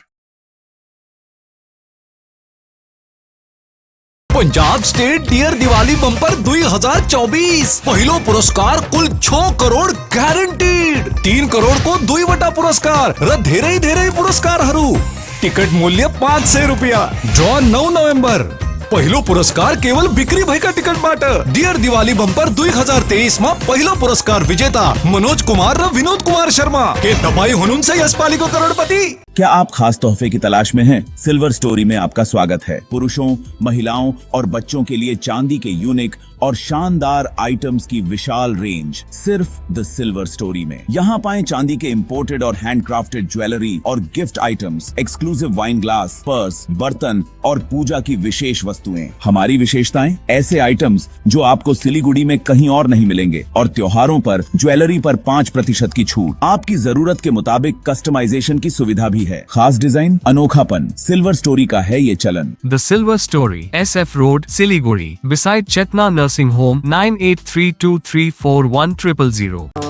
Punjab state dear Diwali bumper 2024 पहिलो पुरस्कार कुल 6 करोड़ ग्यारेन्टीड। 3 करोड़ को 2 पुरस्कार र धेरै धेरै पुरस्कारहरू। टिकट मूल्य 500 रुपया। Draw 9 November. पहिलो पुरस्कार केवल बिक्री भएका टिकटबाट। डियर दिवाली बम्पर 2023 मा पहिलो पुरस्कार विजेता मनोज कुमार र विनोद कुमार शर्मा। के तपाईँ हुनुहुन्छ यसपालिको करोडपति? क्या आप खास तोहफे की तलाश में हैं? सिल्वर स्टोरी में आपका स्वागत है। पुरुषों, महिलाओं और बच्चों के लिए चांदी के यूनिक और शानदार आइटम्स की विशाल रेंज सिर्फ द सिल्वर स्टोरी में। यहाँ पाएं चांदी के इंपोर्टेड और हैंडक्राफ्टेड ज्वेलरी और gift items, exclusive wine glass, purse, बर्तन और पूजा की विशेष वस्तुएं। हमारी विशेषताएं, ऐसे आइटम्स जो आपको सिलीगुड़ी में कहीं और नहीं मिलेंगे। और त्योहारों पर ज्वेलरी पर 5% की छूट। आपकी जरूरत के मुताबिक कस्टमाइजेशन की सुविधा भी है। खास डिजाइन, अनोखापन, सिल्वर स्टोरी का है ये चलन। The silver story, SF road, Siliguri, beside Chetna Nursing Home, 9832341000.